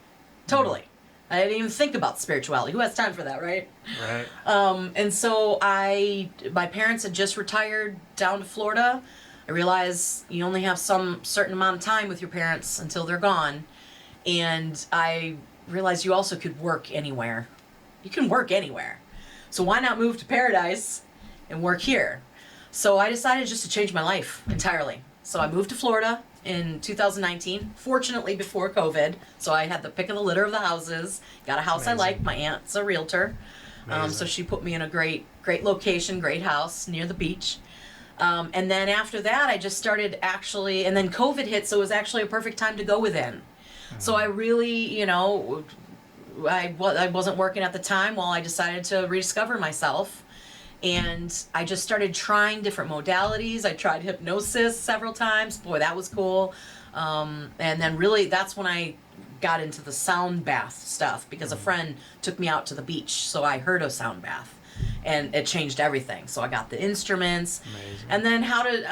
Totally. I didn't even think about spirituality. Who has time for that, right? Right. And so my parents had just retired down to Florida. I realized you only have some certain amount of time with your parents until they're gone. And I realized you also could work anywhere. You can work anywhere. So why not move to Paradise and work here? So I decided just to change my life entirely. So I moved to Florida in 2019, fortunately before COVID. So I had the pick of the litter of the houses, got a house Amazing. I liked. My aunt's a realtor. So she put me in a great location, great house near the beach. And then after that, I just started and then COVID hit, so it was actually a perfect time to go within. So I really, I wasn't working at the time while I decided to rediscover myself. And I just started trying different modalities. I tried hypnosis several times. Boy, that was cool. And then really, that's when I got into the sound bath stuff, because a friend took me out to the beach. So I heard a sound bath. And it changed everything. So I got the instruments. Amazing. And then how did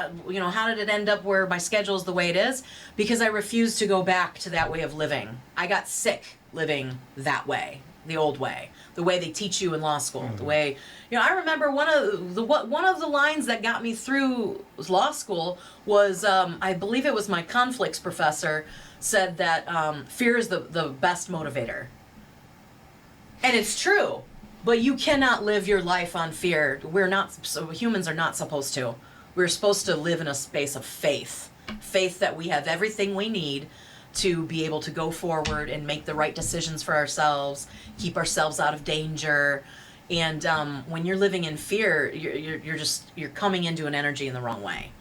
it end up where my schedule is the way it is? Because I refused to go back to that way of living. I got sick living that way, the old way, the way they teach you in law school, the way, I remember one of the lines that got me through law school was, I believe it was my conflicts professor said that fear is the best motivator. And it's true. But you cannot live your life on fear. Humans are not supposed to. We're supposed to live in a space of faith. Faith that we have everything we need to be able to go forward and make the right decisions for ourselves, keep ourselves out of danger. And when you're living in fear, you're coming into an energy in the wrong way.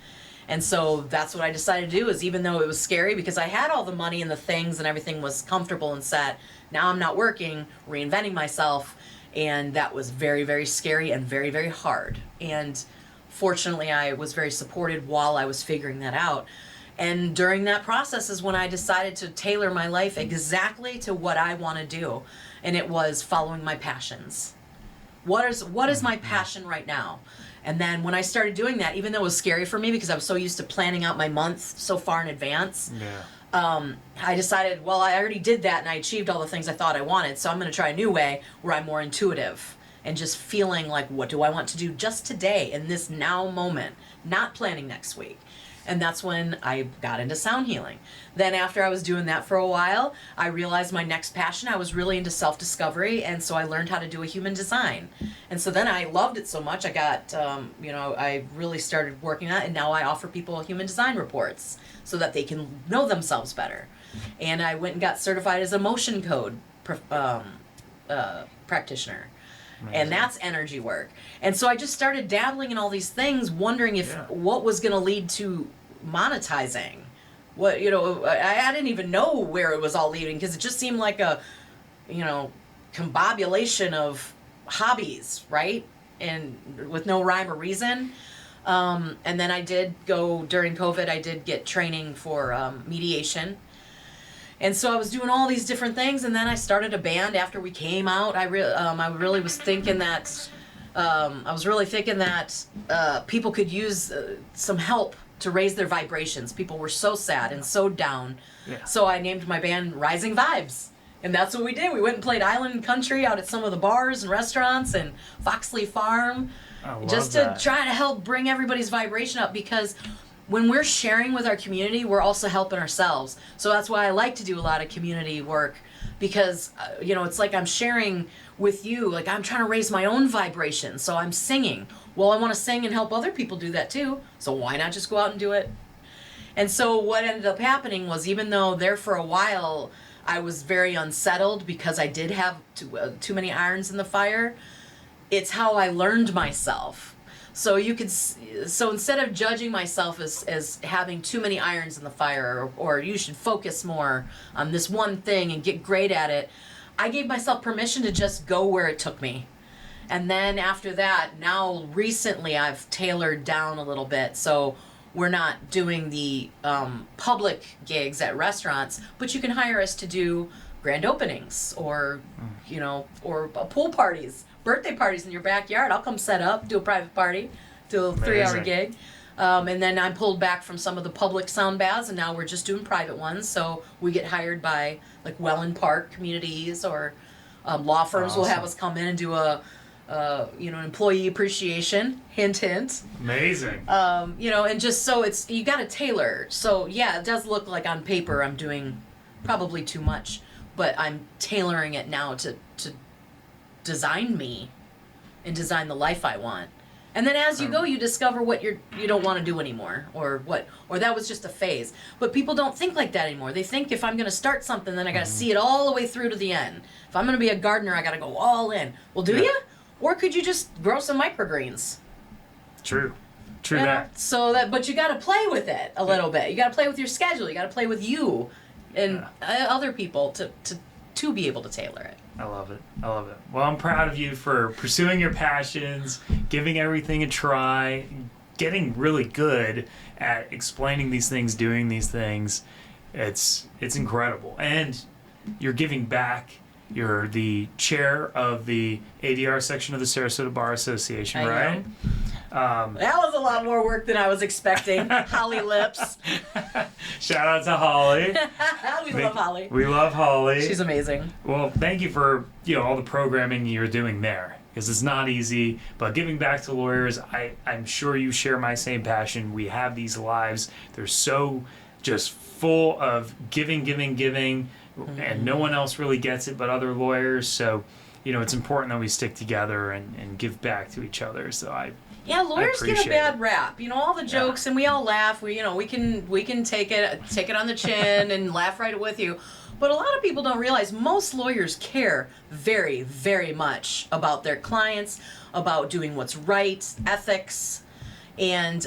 And so that's what I decided to do, is even though it was scary because I had all the money and the things and everything was comfortable and set, now I'm not working, reinventing myself. And that was very, very scary and very, very hard. And fortunately, I was very supported while I was figuring that out. And during that process is when I decided to tailor my life exactly to what I want to do. And it was following my passions. What is my passion right now? And then when I started doing that, even though it was scary for me because I was so used to planning out my month so far in advance, I decided, well, I already did that and I achieved all the things I thought I wanted, so I'm going to try a new way where I'm more intuitive and just feeling like, what do I want to do just today in this now moment, not planning next week. And that's when I got into sound healing. Then after I was doing that for a while, I realized my next passion, I was really into self-discovery, and so I learned how to do a human design. And so then I loved it so much, I got, I really started working on it, and now I offer people human design reports so that they can know themselves better. And I went and got certified as a motion code practitioner. Amazing. And that's energy work. And so I just started dabbling in all these things, wondering if what was going to lead to monetizing. What, I didn't even know where it was all leading, because it just seemed like a, combobulation of hobbies, right? And with no rhyme or reason. And then I did go, during COVID, I did get training for mediation. And so I was doing all these different things, and then I started a band after we came out. I really was thinking that people could use some help to raise their vibrations. People were so sad and so down. Yeah. So I named my band Rising Vibes. And that's what we did. We went and played island country out at some of the bars and restaurants and Foxley Farm, just to try to help bring everybody's vibration up, because when we're sharing with our community, we're also helping ourselves. So that's why I like to do a lot of community work, because, it's like I'm sharing with you, like I'm trying to raise my own vibration. So I'm singing. Well, I want to sing and help other people do that too. So why not just go out and do it? And so what ended up happening was, even though there for a while I was very unsettled because I did have too many irons in the fire, it's how I learned myself. So so instead of judging myself as having too many irons in the fire, or you should focus more on this one thing and get great at it, I gave myself permission to just go where it took me. And then after that, now recently I've tailored down a little bit. So we're not doing the public gigs at restaurants, but you can hire us to do grand openings or pool parties. Birthday parties in your backyard. I'll come set up, do a private party, do a 3-hour gig. And then I'm pulled back from some of the public sound baths, and now we're just doing private ones. So we get hired by like Welland Park communities, or law firms will have us come in and do an employee appreciation. Hint, hint. Amazing. And just so you got to tailor. So yeah, it does look like on paper I'm doing probably too much, but I'm tailoring it now to design me and design the life I want. And then as you go, you discover what you don't want to do anymore, or that was just a phase. But people don't think like that anymore. They think, if I'm going to start something, then I got to see it all the way through to the end. If I'm going to be a gardener, I got to go all in. Well, do you? Or could you just grow some microgreens? True that. But you got to play with it a little bit. You got to play with your schedule. You got to play with you and other people to be able to tailor it. I love it. Well, I'm proud of you for pursuing your passions, giving everything a try, getting really good at explaining these things, doing these things. It's incredible. And you're giving back. You're the chair of the ADR section of the Sarasota Bar Association, I right? am. That was a lot more work than I was expecting. Holly Lips. Shout out to Holly. We love Holly. We love Holly. She's amazing. Well, thank you for all the programming you're doing there, because it's not easy. But giving back to lawyers, I'm sure you share my same passion. We have these lives. They're so just full of giving, and no one else really gets it but other lawyers. So, it's important that we stick together and give back to each other. So lawyers get a bad rap. All the jokes, and we all laugh. We can take it on the chin and laugh right with you. But a lot of people don't realize most lawyers care very, very much about their clients, about doing what's right, ethics, and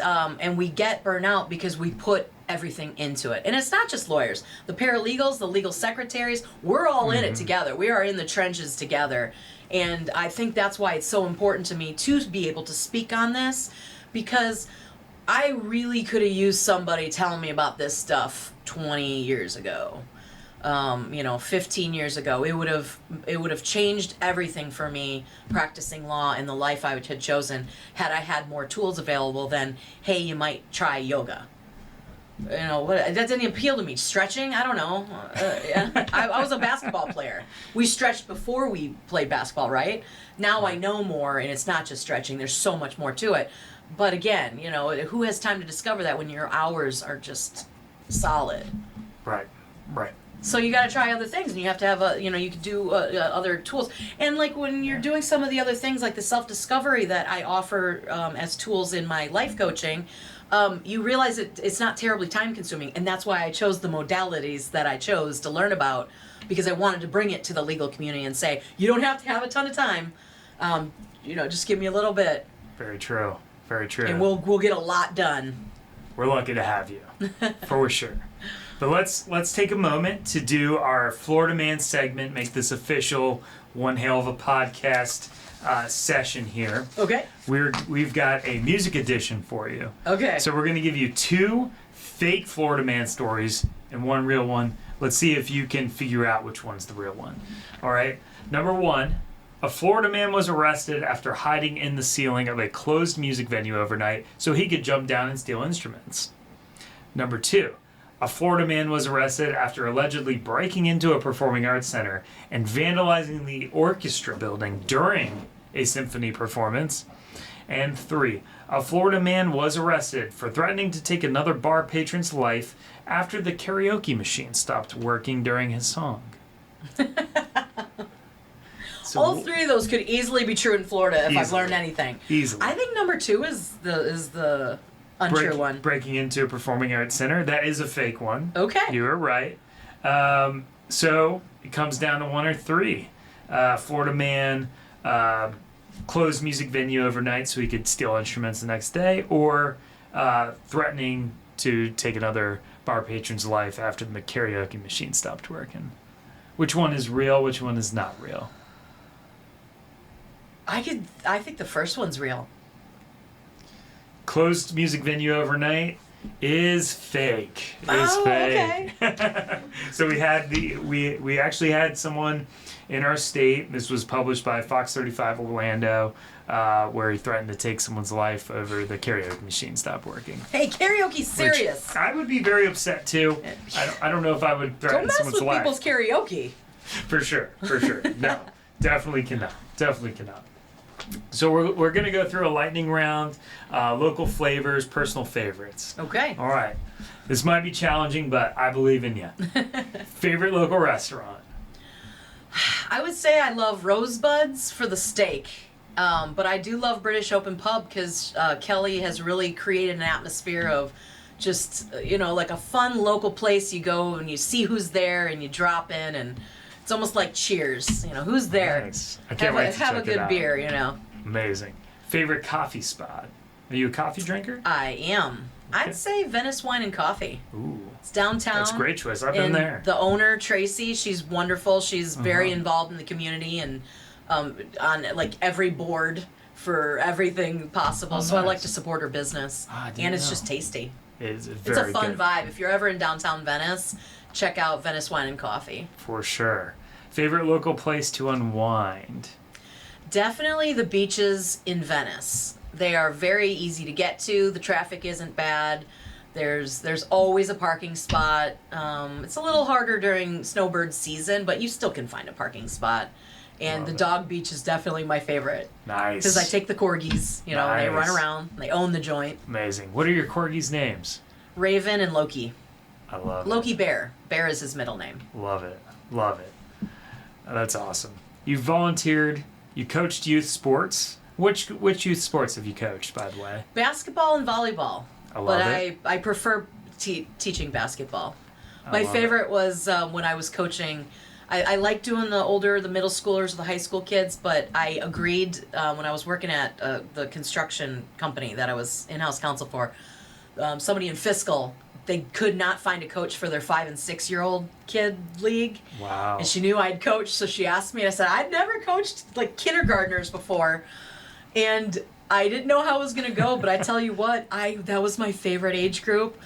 we get burnout because we put everything into it. And it's not just lawyers. The paralegals, the legal secretaries, we're all in it together. We are in the trenches together. And I think that's why it's so important to me to be able to speak on this, because I really could have used somebody telling me about this stuff 20 years ago. 15 years ago. It would have changed everything for me practicing law and the life I had chosen had I had more tools available than, hey, you might try yoga. That didn't appeal to me. Stretching, I don't know. I was a basketball player. We stretched before we played basketball, right? Now I know more, and it's not just stretching. There's so much more to it. But again, who has time to discover that when your hours are just solid? Right. So you got to try other things, and you have to have you can do other tools. And like when you're doing some of the other things, like the self-discovery that I offer as tools in my life coaching, you realize it's not terribly time-consuming, and that's why I chose the modalities that I chose to learn about, because I wanted to bring it to the legal community and say, you don't have to have a ton of time, just give me a little bit. Very true. And we'll get a lot done. We're lucky to have you, for sure. But let's take a moment to do our Florida Man segment, make this official One Hale of a podcast session here. Okay. We've got a music edition for you. Okay. So we're going to give you 2 fake Florida Man stories and 1 real one. Let's see if you can figure out which one's the real one. All right. Number 1, a Florida man was arrested after hiding in the ceiling of a closed music venue overnight so he could jump down and steal instruments. Number 2, a Florida man was arrested after allegedly breaking into a performing arts center and vandalizing the orchestra building during a symphony performance. And 3, a Florida man was arrested for threatening to take another bar patron's life after the karaoke machine stopped working during his song. So all 3 of those could easily be true in Florida if I've Easily. learned anything. Easily. I think number 2 is the untrue one. Breaking into a performing arts center. That is a fake one. Okay. You were right. So it comes down to 1 or 3. Florida man closed music venue overnight so he could steal instruments the next day, or threatening to take another bar patron's life after the karaoke machine stopped working. Which one is real? Which one is not real? I think the first one's real. Closed music venue overnight is fake. Fake. Okay. So we actually had someone in our state. This was published by Fox 35 Orlando, where he threatened to take someone's life over the karaoke machine stopped working. Hey, karaoke's serious. Which I would be very upset too. I don't know if I would threaten Don't mess someone's with life. people's karaoke. For sure. No, definitely cannot. So we're going to go through a lightning round, local flavors, personal favorites. Okay. All right. This might be challenging, but I believe in you. Favorite local restaurant? I would say I love Rosebuds for the steak. But I do love British Open Pub because Kelly has really created an atmosphere of just, like a fun local place. You go and you see who's there and you drop in, and it's almost like Cheers. Who's there? Nice. I can't wait to have check a good it out. beer, Amazing. Favorite coffee spot? Are you a coffee drinker? I am. Okay. I'd say Venice Wine and Coffee. Ooh. It's downtown. That's a great choice. I've been and there. The owner, Tracy, she's wonderful. She's very involved in the community and on like every board for everything possible. So I like to support her business. And it's just tasty. It's It's a fun vibe. If you're ever in downtown Venice, check out Venice Wine and Coffee. For sure. Favorite local place to unwind? Definitely the beaches in Venice. They are very easy to get to. The traffic isn't bad. There's always a parking spot. It's a little harder during snowbird season, but you still can find a parking spot. And Love the it. dog beach is definitely my favorite. Nice. Because I take the corgis, and they run around. They own the joint. Amazing. What are your corgis' names? Raven and Loki. I love Loki Bear. Bear is his middle name. it. Love it. That's awesome. You volunteered. You coached youth sports. Which youth sports have you coached, by the way? Basketball and volleyball. I love it. I prefer teaching basketball. I My love favorite was when I was coaching. I like doing the middle schoolers, the high school kids, but I agreed when I was working at the construction company that I was in-house counsel for, somebody in fiscal, they could not find a coach for their 5 and 6 year old kid league. Wow. And she knew I'd coached, so she asked me, and I said, I'd never coached like kindergartners before. And I didn't know how it was going to go, but I tell you what, that was my favorite age group.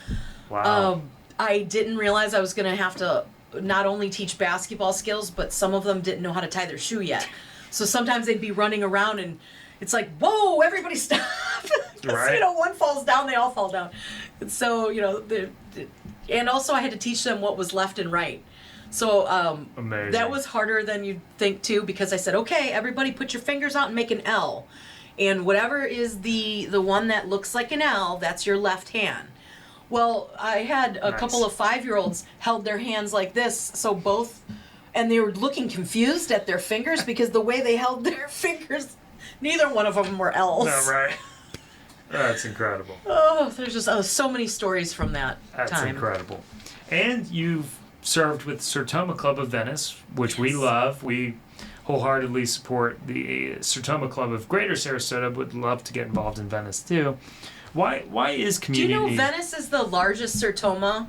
Wow. I didn't realize I was going to have to not only teach basketball skills, but some of them didn't know how to tie their shoe yet. So sometimes they'd be running around and, it's like, whoa, everybody stop. 'Cause, Right. one falls down, they all fall down. And so, and also I had to teach them what was left and right. So Amazing. that was harder than you'd think too, because I said, okay, everybody put your fingers out and make an L. And whatever is the one that looks like an L, that's your left hand. Well, I had a couple of 5-year-olds held their hands like this, so both, and they were looking confused at their fingers because the way they held their fingers, neither one of them were L's. No, right. That's incredible. Oh, there's just so many stories from that That's time. incredible. And you've served with Sertoma Club of Venice, which we love. We wholeheartedly support the Sertoma Club of Greater Sarasota. Would love to get involved in Venice too. Why is community? Do you know Venice is the largest Sertoma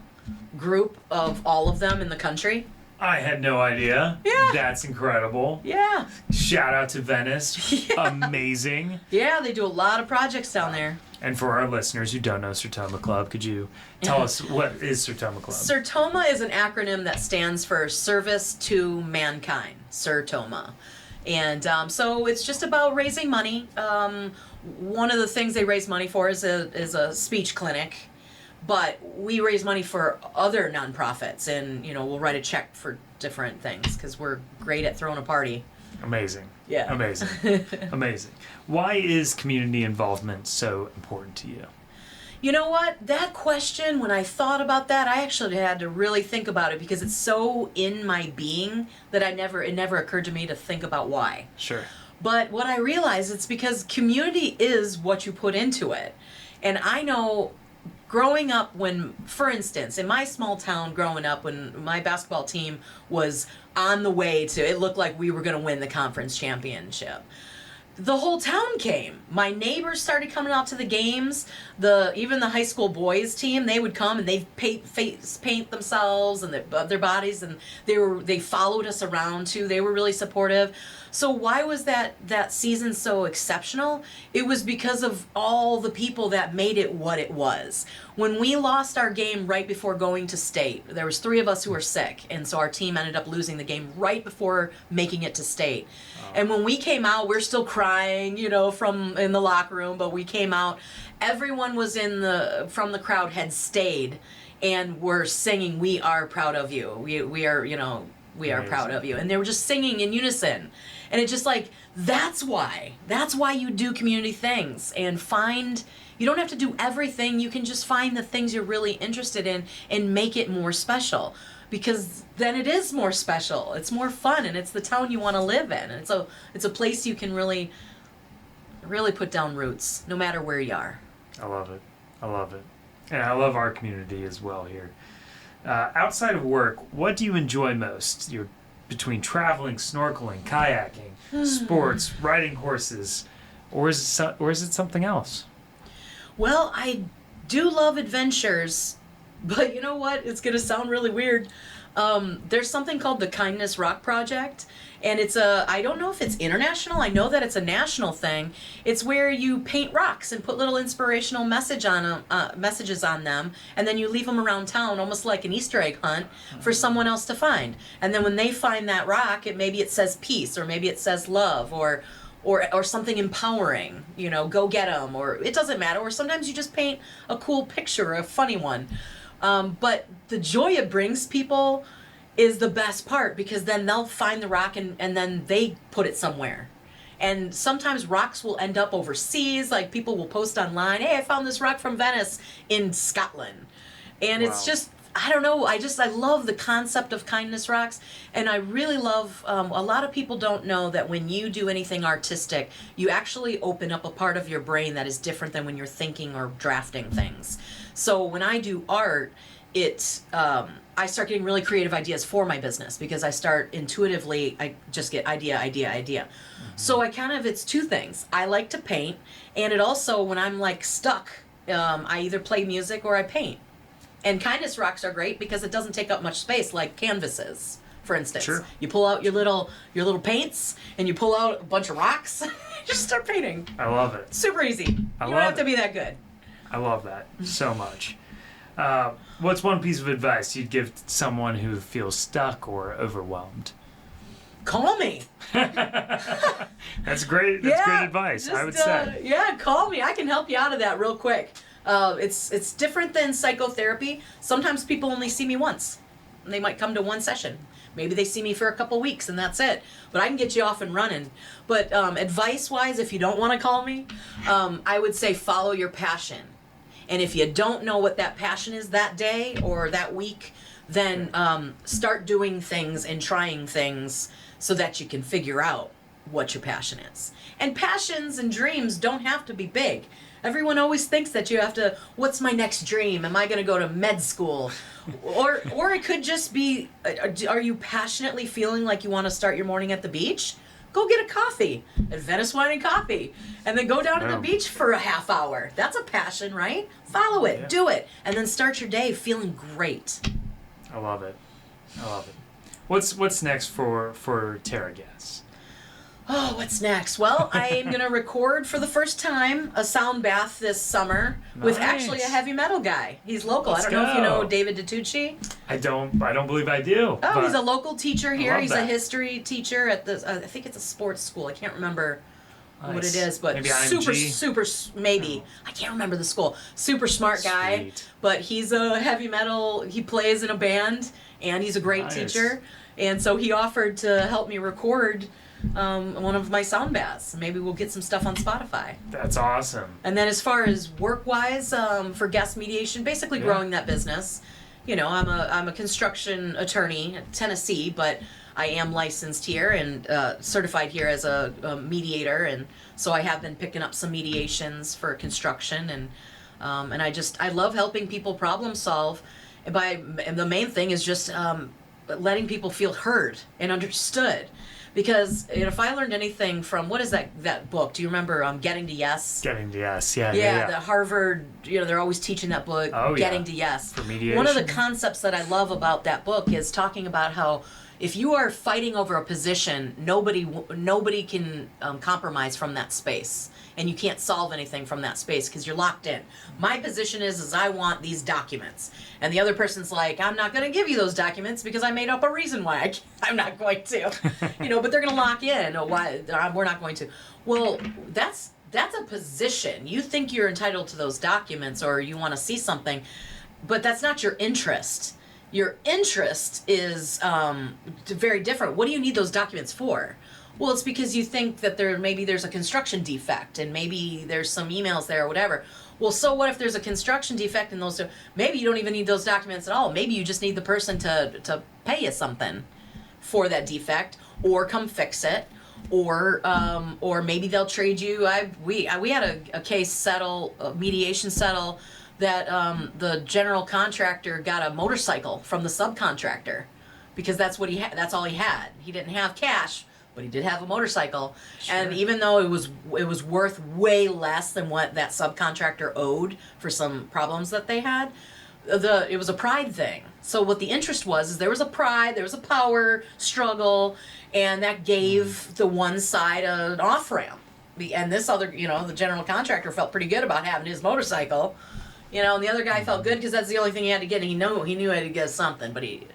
group of all of them in the country? I had no idea. Yeah. That's incredible. Yeah. Shout out to Venice. Yeah. Amazing. Yeah, they do a lot of projects down there. And for our listeners who don't know Sertoma Club, could you tell us what is Sertoma Club? Sertoma is an acronym that stands for Service to Mankind, Sertoma. And so it's just about raising money. One of the things they raise money for is a speech clinic. But we raise money for other nonprofits, and we'll write a check for different things because we're great at throwing a party. Amazing. Yeah. Amazing. Amazing. Why is community involvement so important to you? You know what? That question, when I thought about that, I actually had to really think about it because it's so in my being that it never occurred to me to think about why. Sure. But what I realized, it's because community is what you put into it. And I know growing up for instance, in my small town growing up, when my basketball team was on the way to, it looked like we were going to win the conference championship. The whole town came. My neighbors started coming out to the games. Even the high school boys team, they would come and they'd paint themselves and their bodies, and they followed us around too. They were really supportive. So why was that season so exceptional? It was because of all the people that made it what it was. When we lost our game right before going to state, there was 3 of us who were sick, and so our team ended up losing the game right before making it to state. And when we came out, we're still crying, from in the locker room, but we came out. Everyone was from the crowd had stayed and were singing, "We are proud of you. We are, we are proud of you." And they were just singing in unison. And it's just like, that's why you do community things, and you don't have to do everything. You can just find the things you're really interested in and make it more special. Because then it is more special. It's more fun, and it's the town you want to live in. And it's a place you can really, really put down roots, no matter where you are. I love it. I love it. And I love our community as well here. Outside of work, what do you enjoy most? Between traveling, snorkeling, kayaking, sports, riding horses, or is it something else? Well, I do love adventures. But you know what? It's going to sound really weird. There's something called the Kindness Rock Project. And I don't know if it's international. I know that it's a national thing. It's where you paint rocks and put little inspirational messages on them. And then you leave them around town, almost like an Easter egg hunt for someone else to find. And then when they find that rock, maybe it says peace, or maybe it says love, or something empowering, go get them, or it doesn't matter. Or sometimes you just paint a cool picture, a funny one. But the joy it brings people is the best part, because then they'll find the rock and then they put it somewhere. And sometimes rocks will end up overseas. Like, people will post online, "Hey, I found this rock from Venice in Scotland." And it's just, I don't know, I love the concept of kindness rocks. And I really love, a lot of people don't know that when you do anything artistic, you actually open up a part of your brain that is different than when you're thinking or drafting things. So when I do art, I start getting really creative ideas for my business, because I start intuitively, I just get idea. Mm-hmm. So it's 2 things. I like to paint, and it also, when I'm like stuck, I either play music or I paint. And kindness rocks are great because it doesn't take up much space, like canvases, for instance. Sure. You pull out your little paints, and you pull out a bunch of rocks, just start painting. I love it. Super easy. You don't have to be that good. I love that so much. What's one piece of advice you'd give someone who feels stuck or overwhelmed? call me. That's great. That's great advice, I would say. Yeah, call me. I can help you out of that real quick. It's different than psychotherapy. Sometimes people only see me once. They might come to one session. Maybe they see me for a couple weeks and that's it. But I can get you off and running. But advice-wise, if you don't want to call me, I would say follow your passion. And if you don't know what that passion is that day or that week, then start doing things and trying things so that you can figure out what your passion is. And passions and dreams don't have to be big. Everyone always thinks that you have to, what's my next dream? Am I going to go to med school? Or it could just be, are you passionately feeling like you want to start your morning at the beach? Go get a coffee at Venice Wine and Coffee. And then go down to the beach for a half hour. That's a passion, right? Follow it, do it. And then start your day feeling great. I love it. I love it. What's next for Tara Gess? Oh, what's next? Well, I am going to record for the first time a sound bath this summer with actually a heavy metal guy. He's local. I don't know if you know David DiTucci. I don't believe I do. Oh, he's a local teacher here. He's that. a history teacher at the I think it's a sports school. I can't remember what it is, but maybe super maybe. I can't remember the school. Super smart guy, Sweet. but he's a heavy metal. He plays in a band and he's a great teacher. And so he offered to help me record one of my sound baths. Maybe we'll get some stuff on Spotify. That's awesome. And then as far as work-wise, for Gess Mediation, basically growing that business. You know, I'm a construction attorney in Tennessee, but I am licensed here and certified here as a mediator, and so I have been picking up some mediations for construction, and I love helping people problem solve. And the main thing is just letting people feel heard and understood. Because if I learned anything from, what is that book? Do you remember Getting to Yes? Getting to Yes, yeah. The Harvard, they're always teaching that book, Getting to Yes. For mediation. One of the concepts that I love about that book is talking about how if you are fighting over a position, nobody can compromise from that space. And you can't solve anything from that space because you're locked in. My position is I want these documents. And the other person's like, I'm not going to give you those documents because I made up a reason why I'm not going to. But they're going to lock in. Or why we're not going to. Well, that's a position. You think you're entitled to those documents or you want to see something, but that's not your interest. Your interest is very different. What do you need those documents for? Well, it's because you think that there's a construction defect and maybe there's some emails there or whatever. Well, so what if there's a construction defect and maybe you don't even need those documents at all. Maybe you just need the person to pay you something for that defect or come fix it, or maybe they'll trade you. We had a case mediation settle that the general contractor got a motorcycle from the subcontractor because that's what he had. That's all he had. He didn't have cash, but he did have a motorcycle. Sure. And even though it was worth way less than what that subcontractor owed for some problems that they had, it was a pride thing. So what the interest was is there was a pride, there was a power struggle, and that gave the one side an off-ramp. And this other, the general contractor felt pretty good about having his motorcycle, and the other guy felt good because that's the only thing he had to get, and he knew he had to get something, but he...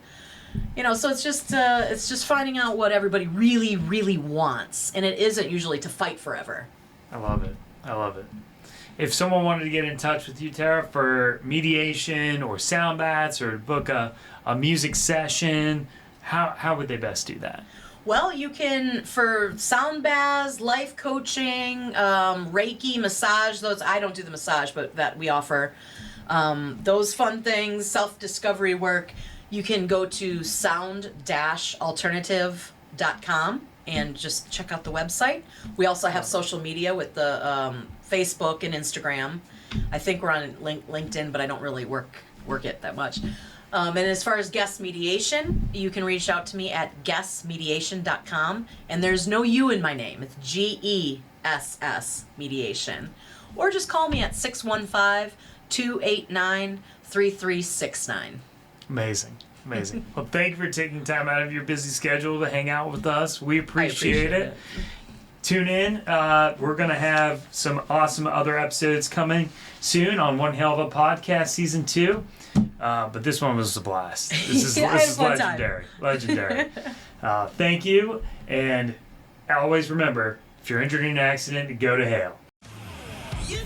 so it's just finding out what everybody really, really wants, and it isn't usually to fight forever. I love it. If someone wanted to get in touch with you, Tara, for mediation or sound baths or book a music session, how would they best do that? Well, you can, for sound baths, life coaching, Reiki, massage, those, I don't do the massage, but that we offer, those fun things, self-discovery work. You can go to sound-alternative.com and just check out the website. We also have social media with the Facebook and Instagram. I think we're on LinkedIn, but I don't really work it that much. And as far as Gess Mediation, you can reach out to me at gessmediation.com. And there's no U in my name. It's GESS Mediation. Or just call me at 615-289-3369. Amazing. Well, thank you for taking time out of your busy schedule to hang out with us. We appreciate it. Tune in. We're going to have some awesome other episodes coming soon on One Hale of a Podcast Season 2. but this one was a blast. This is, Yeah, I this had is a fun time. legendary. Thank you, and always remember, if you're injured in an accident, go to Hale. You